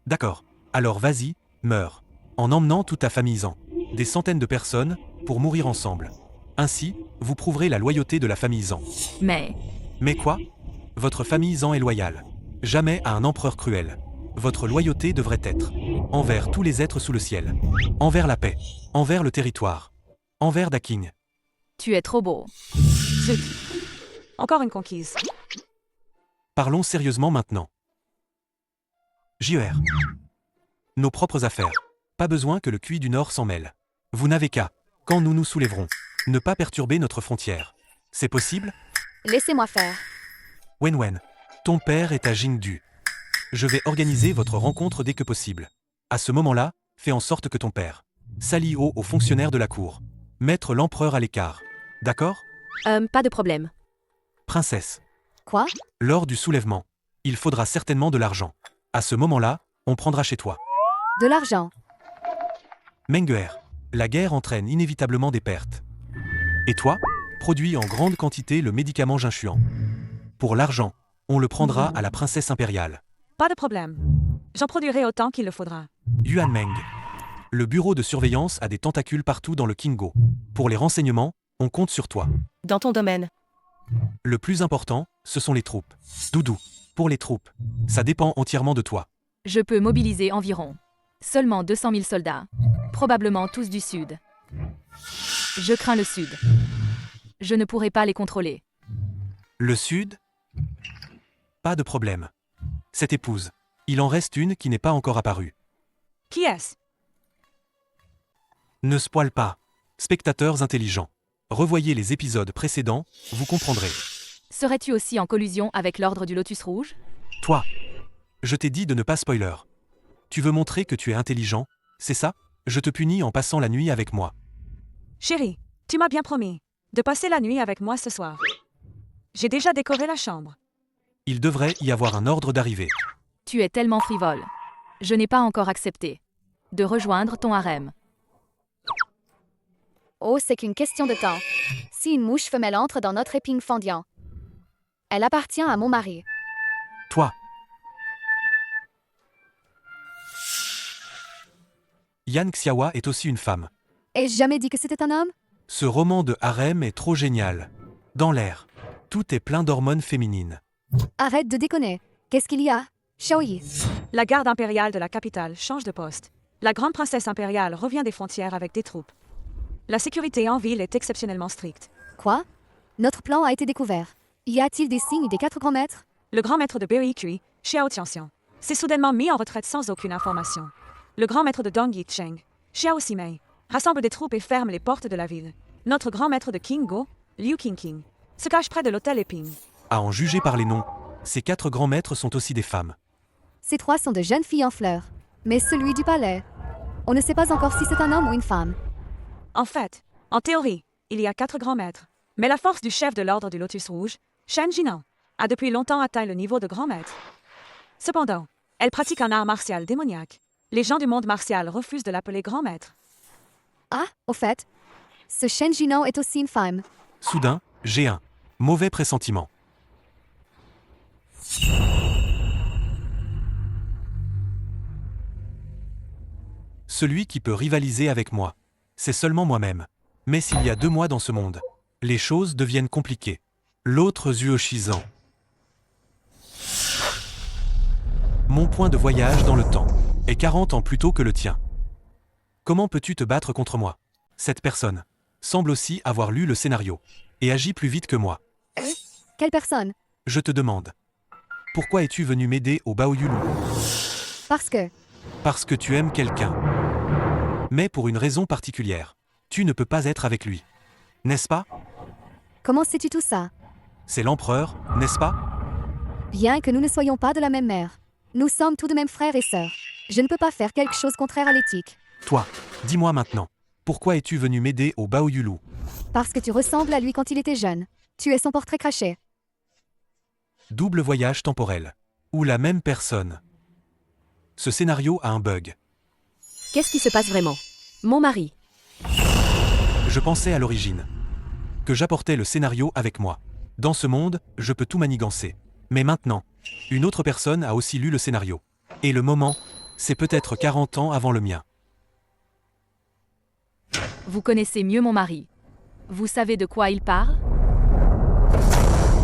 D'accord. Alors vas-y, meurs. en emmenant toute ta famille Zan, des centaines de personnes, pour mourir ensemble. Ainsi, vous prouverez la loyauté de la famille Zan. Mais quoi? Votre famille Zan est loyale. Jamais à un empereur cruel. Votre loyauté devrait être envers tous les êtres sous le ciel, envers la paix, envers le territoire, envers Daking. tu es trop beau. Zut. Encore une conquise. Parlons sérieusement maintenant. JER. Nos propres affaires. Pas besoin que le QI du Nord s'en mêle. Vous n'avez qu'à, quand nous nous soulèverons, ne pas perturber notre frontière. C'est possible? Laissez-moi faire. Wenwen, ton père est à Jingdu. Je vais organiser votre rencontre dès que possible. À ce moment-là, fais en sorte que ton père s'allie aux fonctionnaires de la cour. Mettre l'empereur à l'écart. D'accord? Pas de problème. Princesse, Quoi? lors du soulèvement, il faudra certainement de l'argent. À ce moment-là, on prendra chez toi. De l'argent. Menguer, la guerre entraîne inévitablement des pertes. Et toi, produis en grande quantité le médicament Jinshuan. Pour l'argent, on le prendra à la princesse impériale. Pas de problème. J'en produirai autant qu'il le faudra. Yuan Meng. Le bureau de surveillance a des tentacules partout dans le Kingo. Pour les renseignements, on compte sur toi. Dans ton domaine. Le plus important, ce sont les troupes. Doudou, pour les troupes, ça dépend entièrement de toi. Je peux mobiliser environ seulement 200 000 soldats, probablement tous du Sud. Je crains le Sud. Je ne pourrai pas les contrôler. Le Sud? Pas de problème. Cette épouse, il en reste une qui n'est pas encore apparue. Qui est-ce? Ne spoil pas. Spectateurs intelligents. Revoyez les épisodes précédents, vous comprendrez. Serais-tu aussi en collusion avec l'ordre du Lotus Rouge? Toi, je t'ai dit de ne pas spoiler. Tu veux montrer que tu es intelligent, c'est ça? Je te punis en passant la nuit avec moi. Chérie, tu m'as bien promis de passer la nuit avec moi ce soir. J'ai déjà décoré la chambre. Il devrait y avoir un ordre d'arrivée. Tu es tellement frivole. Je n'ai pas encore accepté de rejoindre ton harem. Oh, c'est qu'une question de temps. Si une mouche femelle entre dans notre épingle fendant, elle appartient à mon mari. Toi. Yan Xiaowa est aussi une femme. Ai-je jamais dit que c'était un homme? Ce roman de harem est trop génial. Dans l'air, tout est plein d'hormones féminines. Arrête de déconner. Qu'est-ce qu'il y a? Shaoyi. La garde impériale de la capitale change de poste. La grande princesse impériale revient des frontières avec des troupes. La sécurité en ville est exceptionnellement stricte. Quoi? Notre plan a été découvert. Y a-t-il des signes des 4 grands maîtres? Le grand maître de Berry Kui, Xiao Tianxian, s'est soudainement mis en retraite sans aucune information. Le grand maître de Dong Yicheng, Xiao Simei, rassemble des troupes et ferme les portes de la ville. Notre grand maître de Kingo, Liu Qingqing, se cache près de l'hôtel Eping. À en juger par les noms, ces 4 grands maîtres sont aussi des femmes. Ces 3 sont de jeunes filles en fleurs. Mais celui du palais, on ne sait pas encore si c'est un homme ou une femme. En fait, en théorie, il y a 4 grands maîtres. Mais la force du chef de l'ordre du Lotus Rouge, Shen Jinan, a depuis longtemps atteint le niveau de grand maître. Cependant, elle pratique un art martial démoniaque. Les gens du monde martial refusent de l'appeler grand maître. Ah, au fait, ce Shen Jinan est aussi une femme. Soudain, j'ai un mauvais pressentiment. Celui qui peut rivaliser avec moi, c'est seulement moi-même. Mais s'il y a 2 mois dans ce monde, les choses deviennent compliquées. L'autre Zuo Shizan. Mon point de voyage dans le temps est 40 ans plus tôt que le tien. Comment peux-tu te battre contre moi? Cette personne semble aussi avoir lu le scénario et agit plus vite que moi. Quelle personne? Je te demande. Pourquoi es-tu venu m'aider au Baoyulu? Parce que... Parce que tu aimes quelqu'un. Mais pour une raison particulière. Tu ne peux pas être avec lui. N'est-ce pas? Comment sais-tu tout ça? C'est l'empereur, n'est-ce pas? Bien que nous ne soyons pas de la même mère, nous sommes tout de même frères et sœurs. Je ne peux pas faire quelque chose contraire à l'éthique. Toi, dis-moi maintenant. Pourquoi es-tu venu m'aider au Baoyulu? Parce que tu ressembles à lui quand il était jeune. Tu es son portrait craché. Double voyage temporel. Ou la même personne. Ce scénario a un bug. Qu'est-ce qui se passe vraiment? Mon mari. Je pensais à l'origine que j'apportais le scénario avec moi. Dans ce monde, je peux tout manigancer. Mais maintenant, une autre personne a aussi lu le scénario. Et le moment, c'est peut-être 40 ans avant le mien. Vous connaissez mieux mon mari. Vous savez de quoi il parle?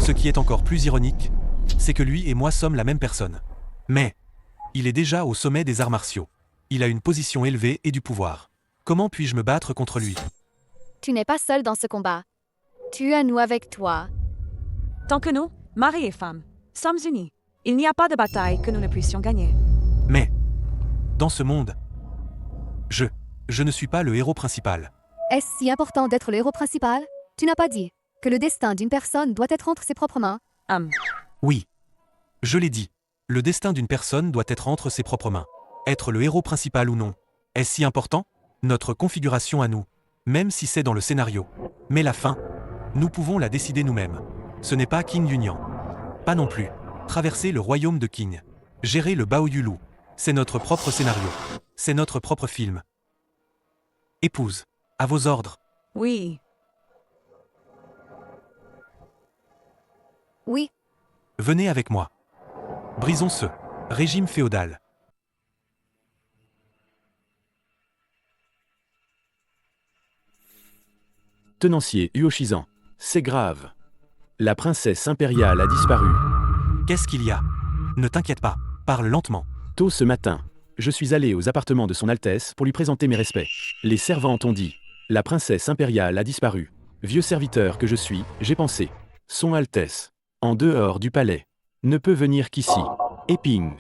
Ce qui est encore plus ironique, c'est que lui et moi sommes la même personne. Mais, il est déjà au sommet des arts martiaux. Il a une position élevée et du pouvoir. Comment puis-je me battre contre lui? Tu n'es pas seul dans ce combat. Tu as nous avec toi. Tant que nous, mari et femme, sommes unis, il n'y a pas de bataille que nous ne puissions gagner. Mais, dans ce monde, je ne suis pas le héros principal. Est-ce si important d'être le héros principal? Tu n'as pas dit que le destin d'une personne doit être entre ses propres mains. Oui. Je l'ai dit. Le destin d'une personne doit être entre ses propres mains. Être le héros principal ou non. Est-ce si important? Notre configuration à nous. Même si c'est dans le scénario. Mais la fin, nous pouvons la décider nous-mêmes. Ce n'est pas King Yunyan. Pas non plus. Traverser le royaume de King. Gérer le Bao Yulu. C'est notre propre scénario. C'est notre propre film. Épouse, à vos ordres. Oui. Oui. Venez avec moi. Brisons ce régime féodal. Tenancier Uoshizan. C'est grave. La princesse impériale a disparu. Qu'est-ce qu'il y a? Ne t'inquiète pas, parle lentement. Tôt ce matin, je suis allé aux appartements de son Altesse pour lui présenter mes respects. Les servantes ont dit « La princesse impériale a disparu ». Vieux serviteur que je suis, j'ai pensé « Son Altesse, en dehors du palais, ne peut venir qu'ici. » Et ping.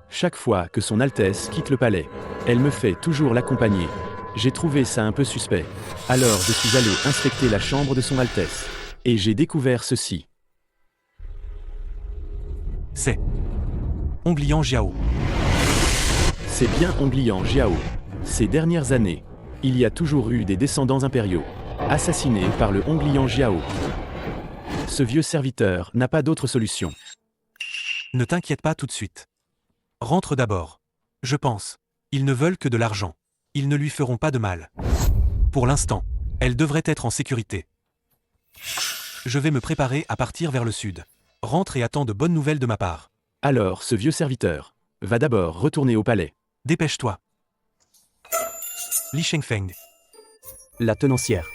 Chaque fois que son Altesse quitte le palais, elle me fait toujours l'accompagner. J'ai trouvé ça un peu suspect. Alors je suis allé inspecter la chambre de son Altesse. Et j'ai découvert ceci. C'est Onglian Jiao. C'est bien Onglian Jiao. Ces dernières années, il y a toujours eu des descendants impériaux, assassinés par le Onglian Jiao. Ce vieux serviteur n'a pas d'autre solution. Ne t'inquiète pas tout de suite. Rentre d'abord. Je pense. Ils ne veulent que de l'argent. Ils ne lui feront pas de mal. Pour l'instant, elle devrait être en sécurité. Je vais me préparer à partir vers le sud. Rentre et attends de bonnes nouvelles de ma part. Alors ce vieux serviteur va d'abord retourner au palais. Dépêche-toi. Li Shengfeng. La tenancière.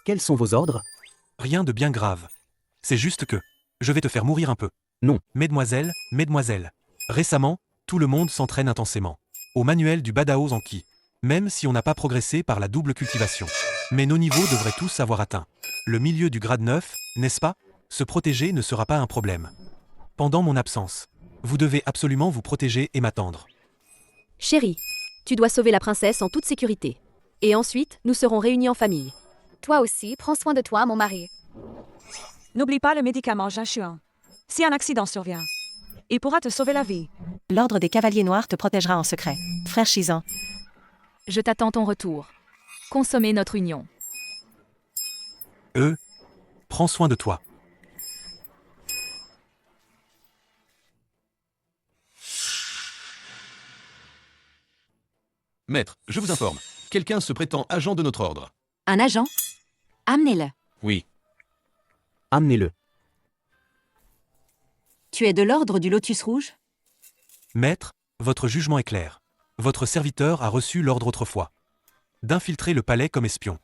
Quels sont vos ordres? Rien de bien grave. C'est juste que je vais te faire mourir un peu. Non. Mesdemoiselles, mesdemoiselles. Récemment, tout le monde s'entraîne intensément. Au manuel du Badao Zanki. Même si on n'a pas progressé par la double cultivation. Mais nos niveaux devraient tous avoir atteint le milieu du grade 9, n'est-ce pas? Se protéger ne sera pas un problème. Pendant mon absence, vous devez absolument vous protéger et m'attendre. Chérie, tu dois sauver la princesse en toute sécurité. Et ensuite, nous serons réunis en famille. Toi aussi, prends soin de toi, mon mari. N'oublie pas le médicament Jashuan. Si un accident survient, il pourra te sauver la vie. L'ordre des Cavaliers Noirs te protégera en secret. Frère Shizan. Je t'attends ton retour. Consommer notre union. Prends soin de toi. Maître, je vous informe. Quelqu'un se prétend agent de notre ordre. Un agent? Amenez-le. Oui. Amenez-le. Tu es de l'ordre du Lotus Rouge? Maître, votre jugement est clair. Votre serviteur a reçu l'ordre autrefois d'infiltrer le palais comme espion.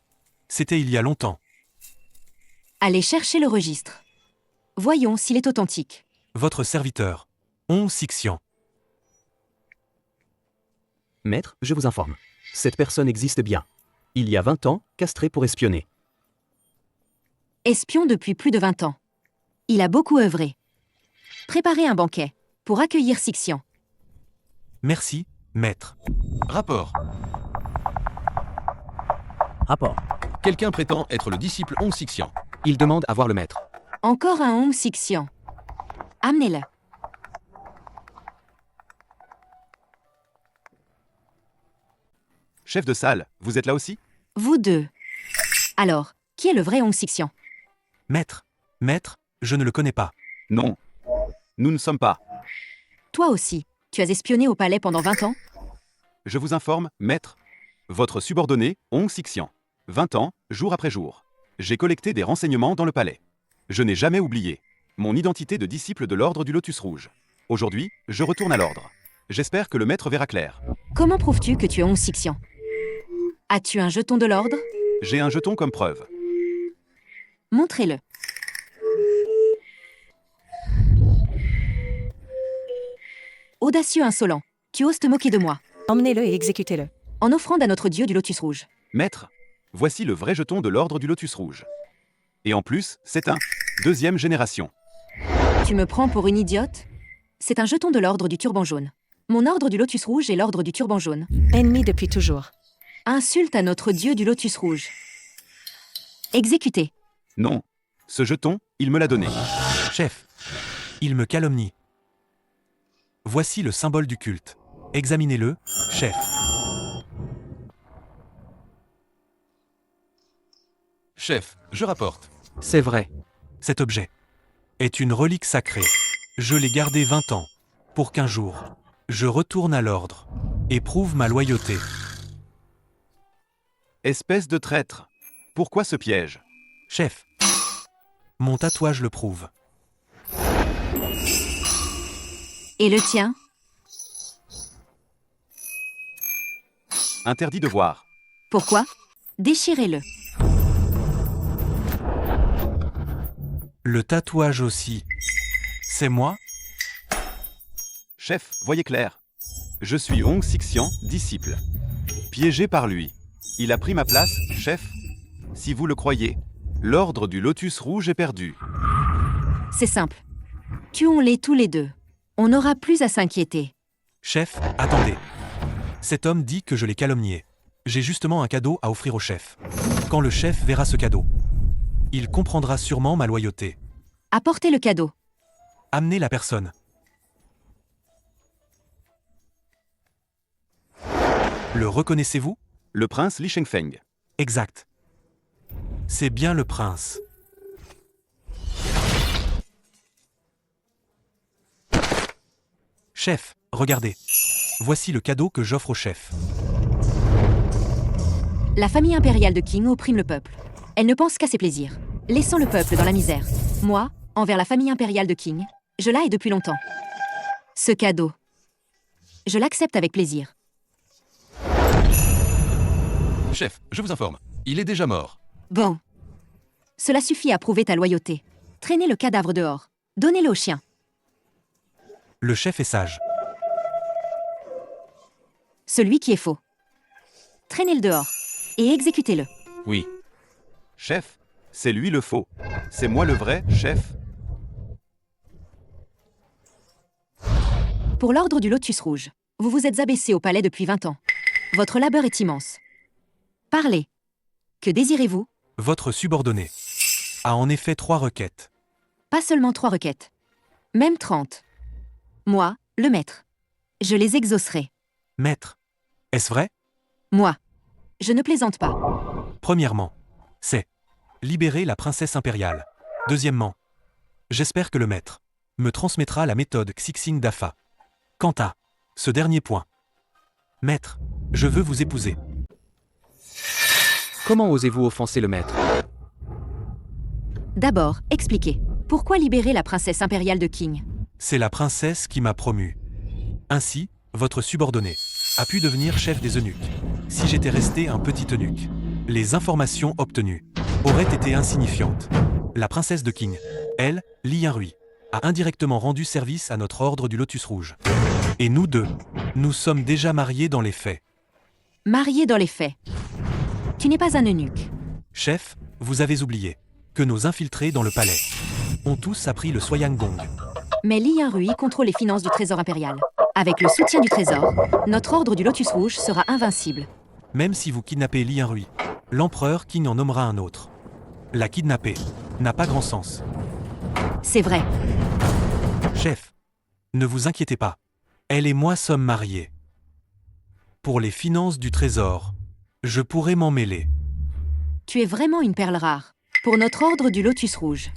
C'était il y a longtemps. Allez chercher le registre. Voyons s'il est authentique. Votre serviteur, On Sixian. Maître, je vous informe. Cette personne existe bien. Il y a 20 ans, castré pour espionner. Espion depuis plus de 20 ans. Il a beaucoup œuvré. Préparez un banquet pour accueillir Sixian. Merci, maître. Rapport. Rapport. Quelqu'un prétend être le disciple Hong Sixian. Il demande à voir le maître. Encore un Hong Sixian. Amenez-le. Chef de salle, vous êtes là aussi? Vous deux. Alors, qui est le vrai Hong Sixian? Maître, je ne le connais pas. Non. Nous ne sommes pas. Toi aussi, tu as espionné au palais pendant 20 ans? Je vous informe, maître. Votre subordonné, Hong Sixian. 20 ans, jour après jour. J'ai collecté des renseignements dans le palais. Je n'ai jamais oublié mon identité de disciple de l'ordre du Lotus Rouge. Aujourd'hui, je retourne à l'ordre. J'espère que le maître verra clair. Comment prouves-tu que tu es Hong Sixian? As-tu un jeton de l'ordre? J'ai un jeton comme preuve. Montrez-le. Audacieux insolent, tu oses te moquer de moi, Emmenez-le et exécutez-le. en offrande à notre dieu du lotus rouge. Maître, voici le vrai jeton de l'ordre du Lotus Rouge. Et en plus, c'est un 2e génération. Tu me prends pour une idiote? C'est un jeton de l'ordre du turban jaune. Mon ordre du lotus rouge est l'ordre du turban jaune. Ennemi depuis toujours. Insulte à notre dieu du lotus rouge. Exécuté. Non. Ce jeton, il me l'a donné. Chef, il me calomnie. Voici le symbole du culte. Examinez-le, chef. Chef, je rapporte. C'est vrai. Cet objet est une relique sacrée. Je l'ai gardé 20 ans, pour qu'un jour, je retourne à l'ordre et prouve ma loyauté. Espèce de traître. Pourquoi ce piège? Chef, mon tatouage le prouve. Et le tien? Interdit de voir. Pourquoi? Déchirez-le. Le tatouage aussi. C'est moi? Chef, voyez clair. Je suis Hong Xixian, disciple. Piégé par lui. Il a pris ma place, chef. Si vous le croyez, l'ordre du Lotus Rouge est perdu. C'est simple. Tuons-les tous les deux. On n'aura plus à s'inquiéter. Chef, attendez. Cet homme dit que je l'ai calomnié. J'ai justement un cadeau à offrir au chef. Quand le chef verra ce cadeau, il comprendra sûrement ma loyauté. Apportez le cadeau. Amenez la personne. Le reconnaissez-vous? Le prince Li Shengfeng. Exact. C'est bien le prince. Chef, regardez. Voici le cadeau que j'offre au chef. La famille impériale de Qing opprime le peuple. Elle ne pense qu'à ses plaisirs, laissant le peuple dans la misère. Moi, envers la famille impériale de Qing, je la hais depuis longtemps. Ce cadeau, je l'accepte avec plaisir. Chef, je vous informe. Il est déjà mort. Bon. Cela suffit à prouver ta loyauté. Traînez le cadavre dehors. Donnez-le au chien. Le chef est sage. Celui qui est faux. Traînez-le dehors. Et exécutez-le. Oui. Chef, c'est lui le faux. C'est moi le vrai, chef. Pour l'ordre du Lotus Rouge, vous vous êtes abaissé au palais depuis 20 ans. Votre labeur est immense. Parlez. Que désirez-vous? Votre subordonné a en effet 3 requêtes. Pas seulement 3 requêtes. Même 30. Moi, le maître. Je les exaucerai. Maître, est-ce vrai? Moi. Je ne plaisante pas. Premièrement, c'est libérer la princesse impériale. Deuxièmement, j'espère que le maître me transmettra la méthode Xixing Dafa. Quant à ce dernier point, maître, je veux vous épouser. Comment osez-vous offenser le maître? D'abord, expliquez. Pourquoi libérer la princesse impériale de Qing? C'est la princesse qui m'a promu. Ainsi, votre subordonné a pu devenir chef des eunuques. Si j'étais resté un petit eunuque, les informations obtenues auraient été insignifiantes. La princesse de Qing, elle, Li Yinrui, a indirectement rendu service à notre ordre du Lotus Rouge. Et nous deux, nous sommes déjà mariés dans les faits. Marié dans les faits. Tu n'es pas un eunuque. Chef, vous avez oublié que nos infiltrés dans le palais ont tous appris le Soyang Gong. Mais Li Yinrui contrôle les finances du trésor impérial. Avec le soutien du trésor, notre ordre du Lotus Rouge sera invincible. Même si vous kidnappez Li Yinrui, l'empereur Qing en nommera un autre. La kidnapper n'a pas grand sens. C'est vrai. Chef, ne vous inquiétez pas. Elle et moi sommes mariés. Pour les finances du trésor, je pourrais m'en mêler. Tu es vraiment une perle rare. Pour notre ordre du Lotus Rouge.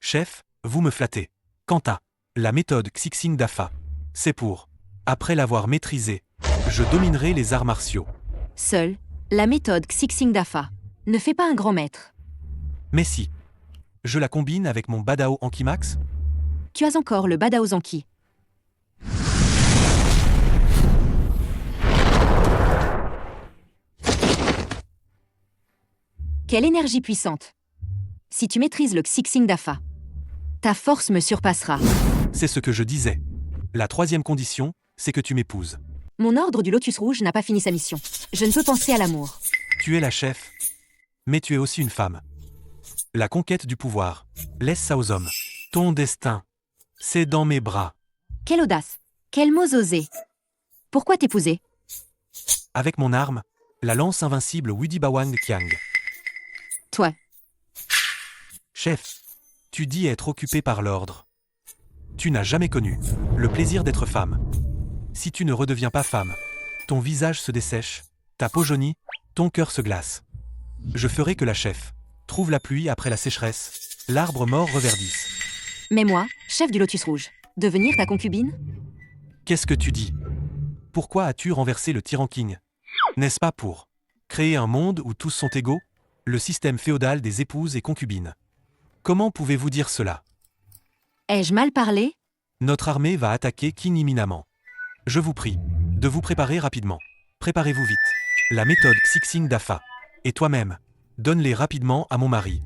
Chef, vous me flattez. Quant à la méthode Xixing Dafa, c'est pour, après l'avoir maîtrisée, je dominerai les arts martiaux. Seule, la méthode Xixing Dafa ne fait pas un grand maître. Mais si, je la combine avec mon Badao Anki-Max? Tu as encore le Badao Zanki. Quelle énergie puissante! Si tu maîtrises le Xixing d'Afa, ta force me surpassera. C'est ce que je disais. La troisième condition, c'est que tu m'épouses. Mon ordre du Lotus Rouge n'a pas fini sa mission. Je ne peux penser à l'amour. Tu es la chef, mais tu es aussi une femme. La conquête du pouvoir, laisse ça aux hommes. Ton destin, c'est dans mes bras. Quelle audace! Quels mots osés! Pourquoi t'épouser? Avec mon arme, la lance invincible Widibawang Kiang. Toi, Chef, tu dis être occupé par l'ordre. Tu n'as jamais connu le plaisir d'être femme. Si tu ne redeviens pas femme, ton visage se dessèche, ta peau jaunit, ton cœur se glace. Je ferai que la chef trouve la pluie après la sécheresse, l'arbre mort reverdisse. mais moi, chef du Lotus Rouge, devenir ta concubine? Qu'est-ce que tu dis? Pourquoi as-tu renversé le tyran King? N'est-ce pas pour créer un monde où tous sont égaux? Le système féodal des épouses et concubines. Comment pouvez-vous dire cela? Ai-je mal parlé? Notre armée va attaquer King imminemment. Je vous prie de vous préparer rapidement. Préparez-vous vite. La méthode Xixing d'Afa. Et toi-même, donne-les rapidement à mon mari.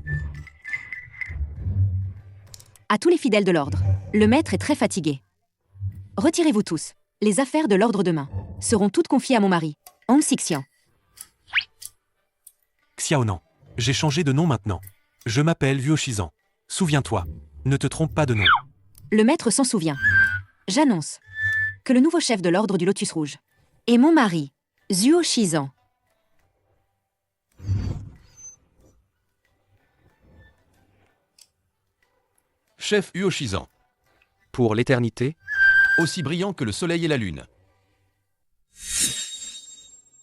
À tous les fidèles de l'ordre, le maître est très fatigué. Retirez-vous tous. Les affaires de l'ordre demain seront toutes confiées à mon mari, Hong Xixian. Xiaonan. J'ai changé de nom maintenant. Je m'appelle Vuoshizan. Souviens-toi. Ne te trompe pas de nom. Le maître s'en souvient. J'annonce que le nouveau chef de l'ordre du Lotus Rouge est mon mari, Zuo Shizan. Chef Uoshizan, Pour l'éternité, aussi brillant que le soleil et la lune.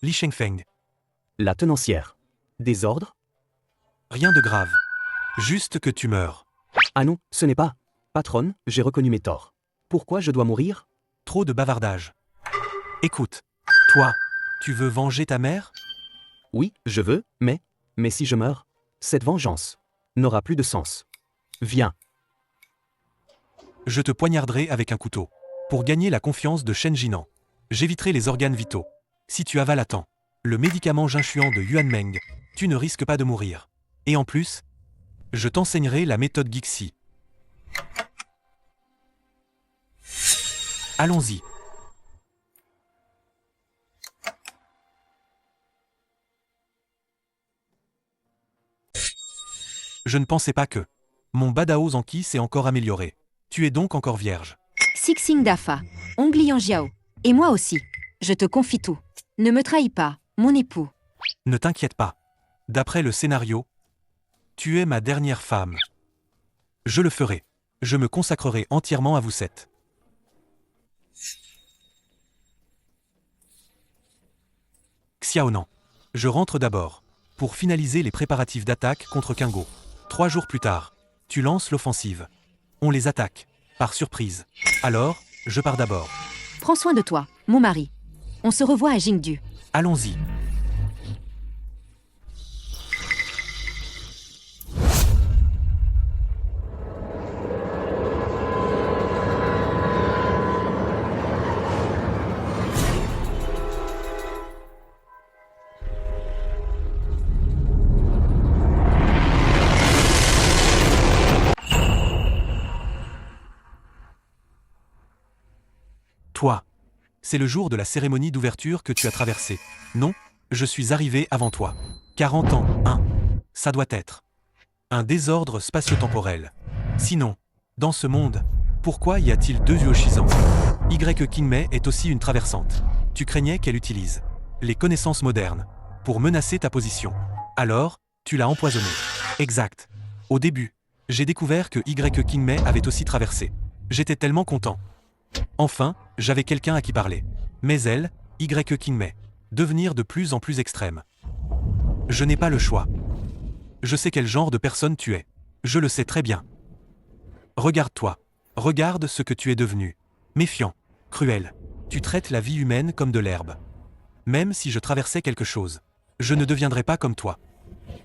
Li Shengfeng. la tenancière. Des ordres? Rien de grave. Juste que tu meurs. Ah non, ce n'est pas. Patronne, j'ai reconnu mes torts. Pourquoi je dois mourir? Trop de bavardage. Écoute, toi, tu veux venger ta mère? Oui, je veux, mais si je meurs, cette vengeance n'aura plus de sens. Viens, Je te poignarderai avec un couteau. Pour gagner la confiance de Shen Jinan. J'éviterai les organes vitaux. Si tu avales à temps le médicament Jinshuan de Yuan Meng, tu ne risques pas de mourir. Et en plus, je t'enseignerai la méthode Gixi. Allons-y. Je ne pensais pas que mon Badao Zanki s'est encore amélioré. Tu es donc encore vierge. Xixing d'Afa, Hong Liang Jiao. Et moi aussi. Je te confie tout. Ne me trahis pas, mon époux. Ne t'inquiète pas. D'après le scénario, tu es ma dernière femme. Je le ferai. Je me consacrerai entièrement à vous sept. Xiaonan. Je rentre d'abord. Pour finaliser les préparatifs d'attaque contre Kingo. 3 jours plus tard, tu lances l'offensive. On les attaque. Par surprise. Alors, je pars d'abord. Prends soin de toi, mon mari. On se revoit à Jingdu. Allons-y. Toi. C'est le jour de la cérémonie d'ouverture que tu as traversé. Non, je suis arrivé avant toi. 40 ans, ça doit être un désordre spatio-temporel. Sinon, dans ce monde, pourquoi y a-t-il 2 Uoshizan? Kingmei est aussi une traversante. Tu craignais qu'elle utilise les connaissances modernes pour menacer ta position. Alors, tu l'as empoisonnée. Exact. Au début, j'ai découvert que Kingmei avait aussi traversé. J'étais tellement content. Enfin, j'avais quelqu'un à qui parler. Mais elle, Kingmei, devenir de plus en plus extrême. Je n'ai pas le choix. Je sais quel genre de personne tu es. Je le sais très bien. Regarde-toi. Regarde ce que tu es devenu. Méfiant, cruel. Tu traites la vie humaine comme de l'herbe. Même si je traversais quelque chose, je ne deviendrai pas comme toi.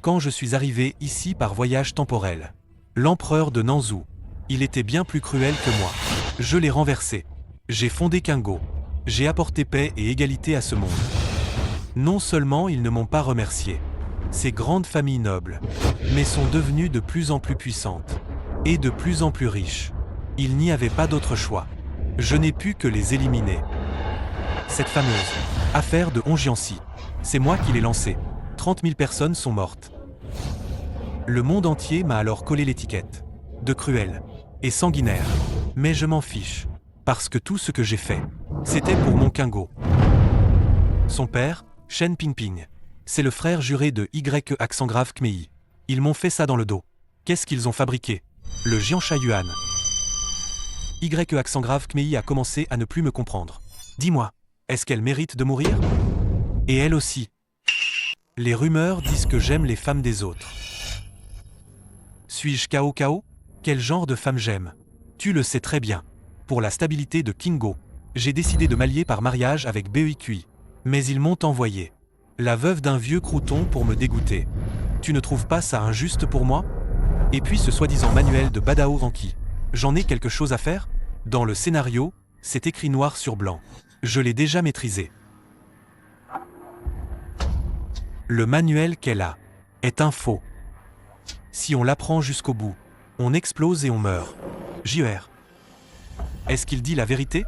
Quand je suis arrivé ici par voyage temporel, l'empereur de Nanzhou, il était bien plus cruel que moi. Je l'ai renversé. J'ai fondé Kingo. J'ai apporté paix et égalité à ce monde. Non seulement ils ne m'ont pas remercié, Ces grandes familles nobles, mais sont devenues de plus en plus puissantes et de plus en plus riches. Il n'y avait pas d'autre choix. Je n'ai pu que les éliminer. Cette fameuse affaire de Onjiansi, c'est moi qui l'ai lancée. 30 000 personnes sont mortes. Le monde entier m'a alors collé l'étiquette de cruel et sanguinaire. Mais je m'en fiche, parce que tout ce que j'ai fait, c'était pour mon Kingo. Son père, Shen Pingping, c'est le frère juré de Y accent grave Kmei. Ils m'ont fait ça dans le dos. Qu'est-ce qu'ils ont fabriqué? Le Jiansha Yuan. Y accent grave Kmei a commencé à ne plus me comprendre. Dis-moi, est-ce qu'elle mérite de mourir? Et elle aussi. Les rumeurs disent que j'aime les femmes des autres. Suis-je KO? Quel genre de femme j'aime? Tu le sais très bien. Pour la stabilité de Kingo, j'ai décidé de m'allier par mariage avec BEIQI. Mais ils m'ont envoyé la veuve d'un vieux crouton pour me dégoûter. Tu ne trouves pas ça injuste pour moi? Et puis ce soi-disant manuel de Badao Ranki. J'en ai quelque chose à faire? Dans le scénario, c'est écrit noir sur blanc. Je l'ai déjà maîtrisé. Le manuel qu'elle a est un faux. Si on l'apprend jusqu'au bout, on explose et on meurt. JR. Est-ce qu'il dit la vérité?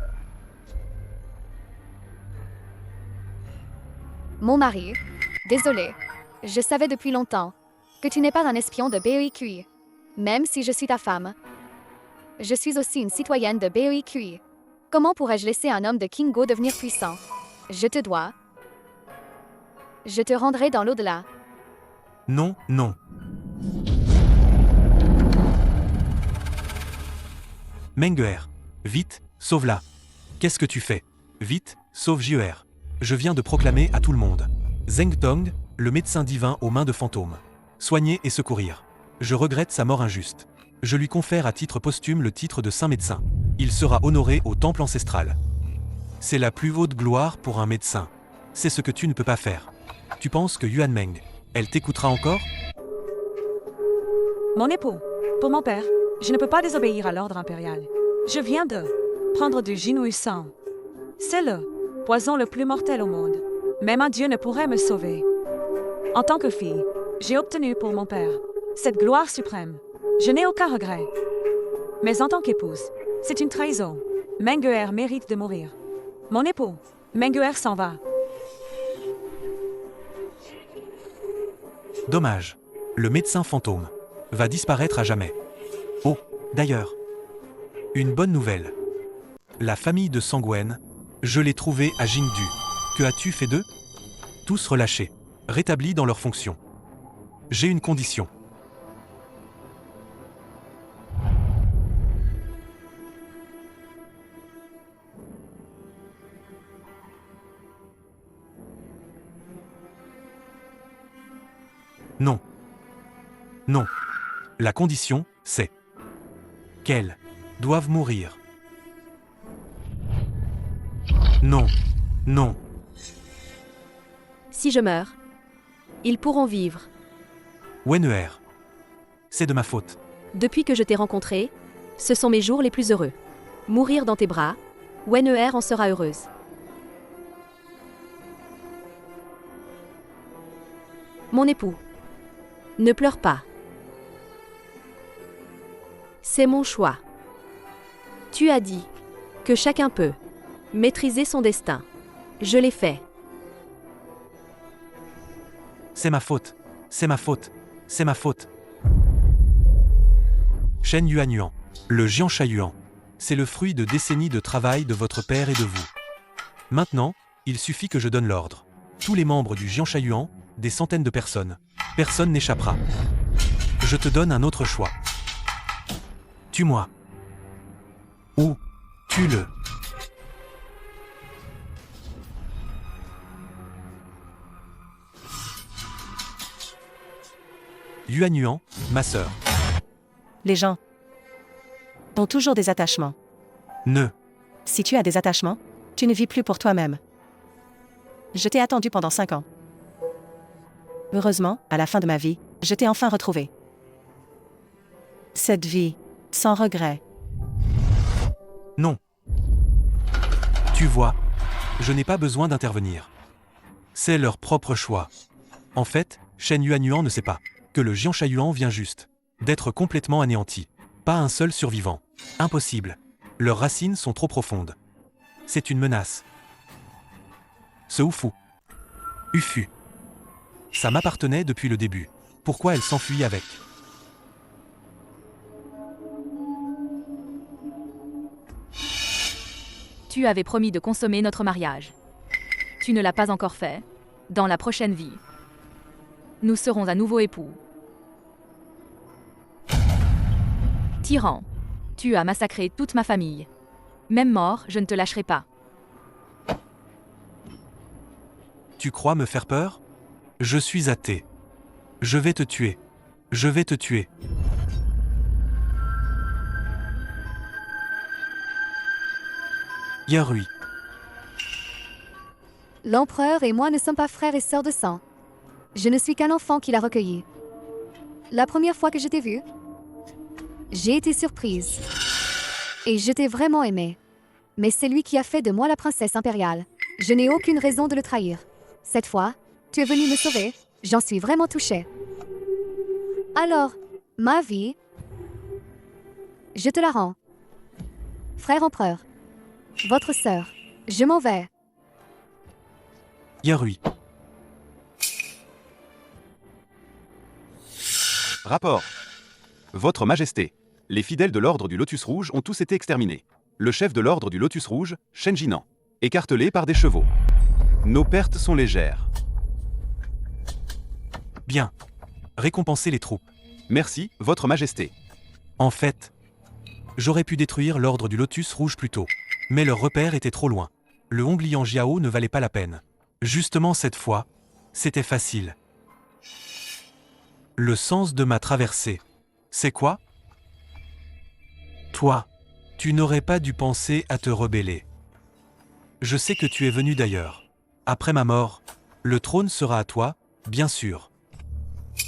Mon mari, désolé, je savais depuis longtemps que tu n'es pas un espion de BEIQI, même si je suis ta femme. Je suis aussi une citoyenne de BEIQI. Comment pourrais-je laisser un homme de Kingo devenir puissant? Je te dois. Je te rendrai dans l'au-delà. Non, non. Menguer, vite, sauve-la. Qu'est-ce que tu fais? Vite, sauve JER. Je viens de proclamer à tout le monde. Zheng Tong, le médecin divin aux mains de fantômes. Soigner et secourir. Je regrette sa mort injuste. Je lui confère à titre posthume le titre de saint médecin. Il sera honoré au temple ancestral. C'est la plus haute gloire pour un médecin. C'est ce que tu ne peux pas faire. Tu penses que Yuan Meng, elle t'écoutera encore? Mon époux, pour mon père, je ne peux pas désobéir à l'ordre impérial. Je viens de prendre du Jinui sang. C'est le poison le plus mortel au monde. Même un dieu ne pourrait me sauver. En tant que fille, j'ai obtenu pour mon père cette gloire suprême. Je n'ai aucun regret. Mais en tant qu'épouse, c'est une trahison. Menguer mérite de mourir. Mon époux, Menguer s'en va. Dommage. Le médecin fantôme va disparaître à jamais. Oh, d'ailleurs, une bonne nouvelle. La famille de Sangwen, je l'ai trouvée à Jingdu. Que as-tu fait d'eux? Tous relâchés, rétablis dans leurs fonctions. J'ai une condition. Non. Non. La condition, c'est qu'elles doivent mourir. Non. Non. Si je meurs, ils pourront vivre. Wenner. C'est de ma faute. Depuis que je t'ai rencontré, ce sont mes jours les plus heureux. Mourir dans tes bras, Wenner en sera heureuse. Mon époux, ne pleure pas. C'est mon choix. Tu as dit que chacun peut maîtriser son destin. Je l'ai fait. C'est ma faute. C'est ma faute. C'est ma faute. Shen Yuanyuan, le Jiansha Yuan, c'est le fruit de décennies de travail de votre père et de vous. Maintenant, il suffit que je donne l'ordre. Tous les membres du Jiansha Yuan, des centaines de personnes. Personne n'échappera. Je te donne un autre choix. Tue-moi. Ou tue-le. Yuanyuan, ma sœur. Les gens ont toujours des attachements. Ne. Si tu as des attachements, tu ne vis plus pour toi-même. Je t'ai attendu pendant 5 ans. Heureusement, à la fin de ma vie, je t'ai enfin retrouvé. Cette vie, sans regret. Non. Tu vois, je n'ai pas besoin d'intervenir. C'est leur propre choix. En fait, Shen Yuanyuan ne sait pas que le géant Shayuan vient juste d'être complètement anéanti. Pas un seul survivant. Impossible. Leurs racines sont trop profondes. C'est une menace. Ce Ufu. Ufu. Ça m'appartenait depuis le début. Pourquoi elle s'enfuit avec? Tu avais promis de consommer notre mariage. Tu ne l'as pas encore fait. Dans la prochaine vie, nous serons à nouveau époux. Tyran, tu as massacré toute ma famille. Même mort, je ne te lâcherai pas. Tu crois me faire peur? Je suis athée. Je vais te tuer. Je vais te tuer. Yarui. L'empereur et moi ne sommes pas frères et sœurs de sang. Je ne suis qu'un enfant qui l'a recueilli. La première fois que je t'ai vu, j'ai été surprise. Et je t'ai vraiment aimé. Mais c'est lui qui a fait de moi la princesse impériale. Je n'ai aucune raison de le trahir. Cette fois, tu es venu me sauver. J'en suis vraiment touchée. Alors, ma vie, je te la rends. Frère empereur, votre sœur, je m'en vais. Yarui. Rapport. Votre Majesté, les fidèles de l'ordre du Lotus Rouge ont tous été exterminés. Le chef de l'ordre du Lotus Rouge, Shen Jinan, écartelé par des chevaux. Nos pertes sont légères. Bien. Récompenser les troupes. Merci, Votre Majesté. En fait, j'aurais pu détruire l'ordre du Lotus Rouge plus tôt. Mais leur repère était trop loin. Le Honglian Jiao ne valait pas la peine. Justement cette fois, c'était facile. Le sens de ma traversée. C'est quoi? Toi, tu n'aurais pas dû penser à te rebeller. Je sais que tu es venu d'ailleurs. Après ma mort, le trône sera à toi, bien sûr.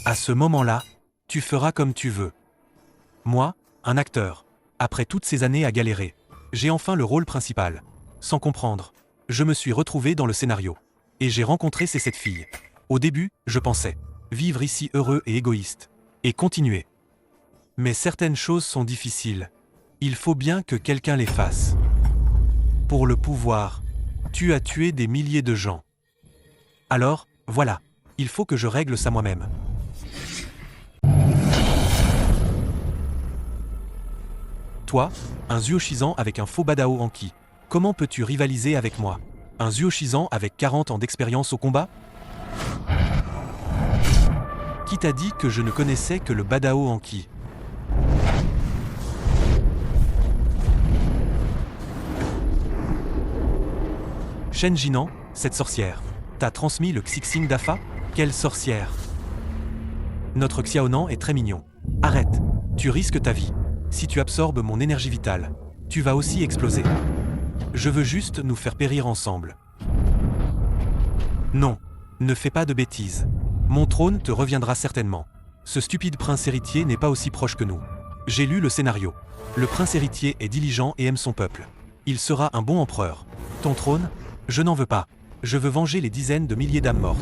À ce moment-là, tu feras comme tu veux. Moi, un acteur, après toutes ces années à galérer, j'ai enfin le rôle principal. Sans comprendre, je me suis retrouvé dans le scénario. Et j'ai rencontré ces 7 filles. Au début, je pensais vivre ici heureux et égoïste. Et continuer. Mais certaines choses sont difficiles. Il faut bien que quelqu'un les fasse. Pour le pouvoir, tu as tué des milliers de gens. Alors, voilà, il faut que je règle ça moi-même. Toi, un Zuoshizan avec un faux Badao Anki, comment peux-tu rivaliser avec moi? Un Zuoshizan avec 40 ans d'expérience au combat? Qui t'a dit que je ne connaissais que le Badao Anki? Shen Jinan, cette sorcière, t'a transmis le Xixing d'Afa? Quelle sorcière! Notre Xiaonan est très mignon. Arrête, tu risques ta vie. Si tu absorbes mon énergie vitale, tu vas aussi exploser. Je veux juste nous faire périr ensemble. Non, ne fais pas de bêtises. Mon trône te reviendra certainement. Ce stupide prince héritier n'est pas aussi proche que nous. J'ai lu le scénario. Le prince héritier est diligent et aime son peuple. Il sera un bon empereur. Ton trône? Je n'en veux pas. Je veux venger les dizaines de milliers d'âmes mortes.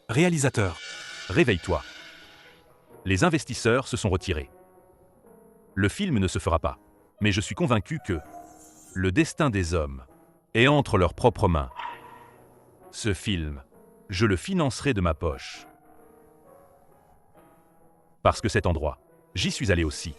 Réalisateur. Réveille-toi. Les investisseurs se sont retirés. Le film ne se fera pas. Mais je suis convaincu que le destin des hommes est entre leurs propres mains. Ce film, je le financerai de ma poche. Parce que cet endroit, j'y suis allé aussi.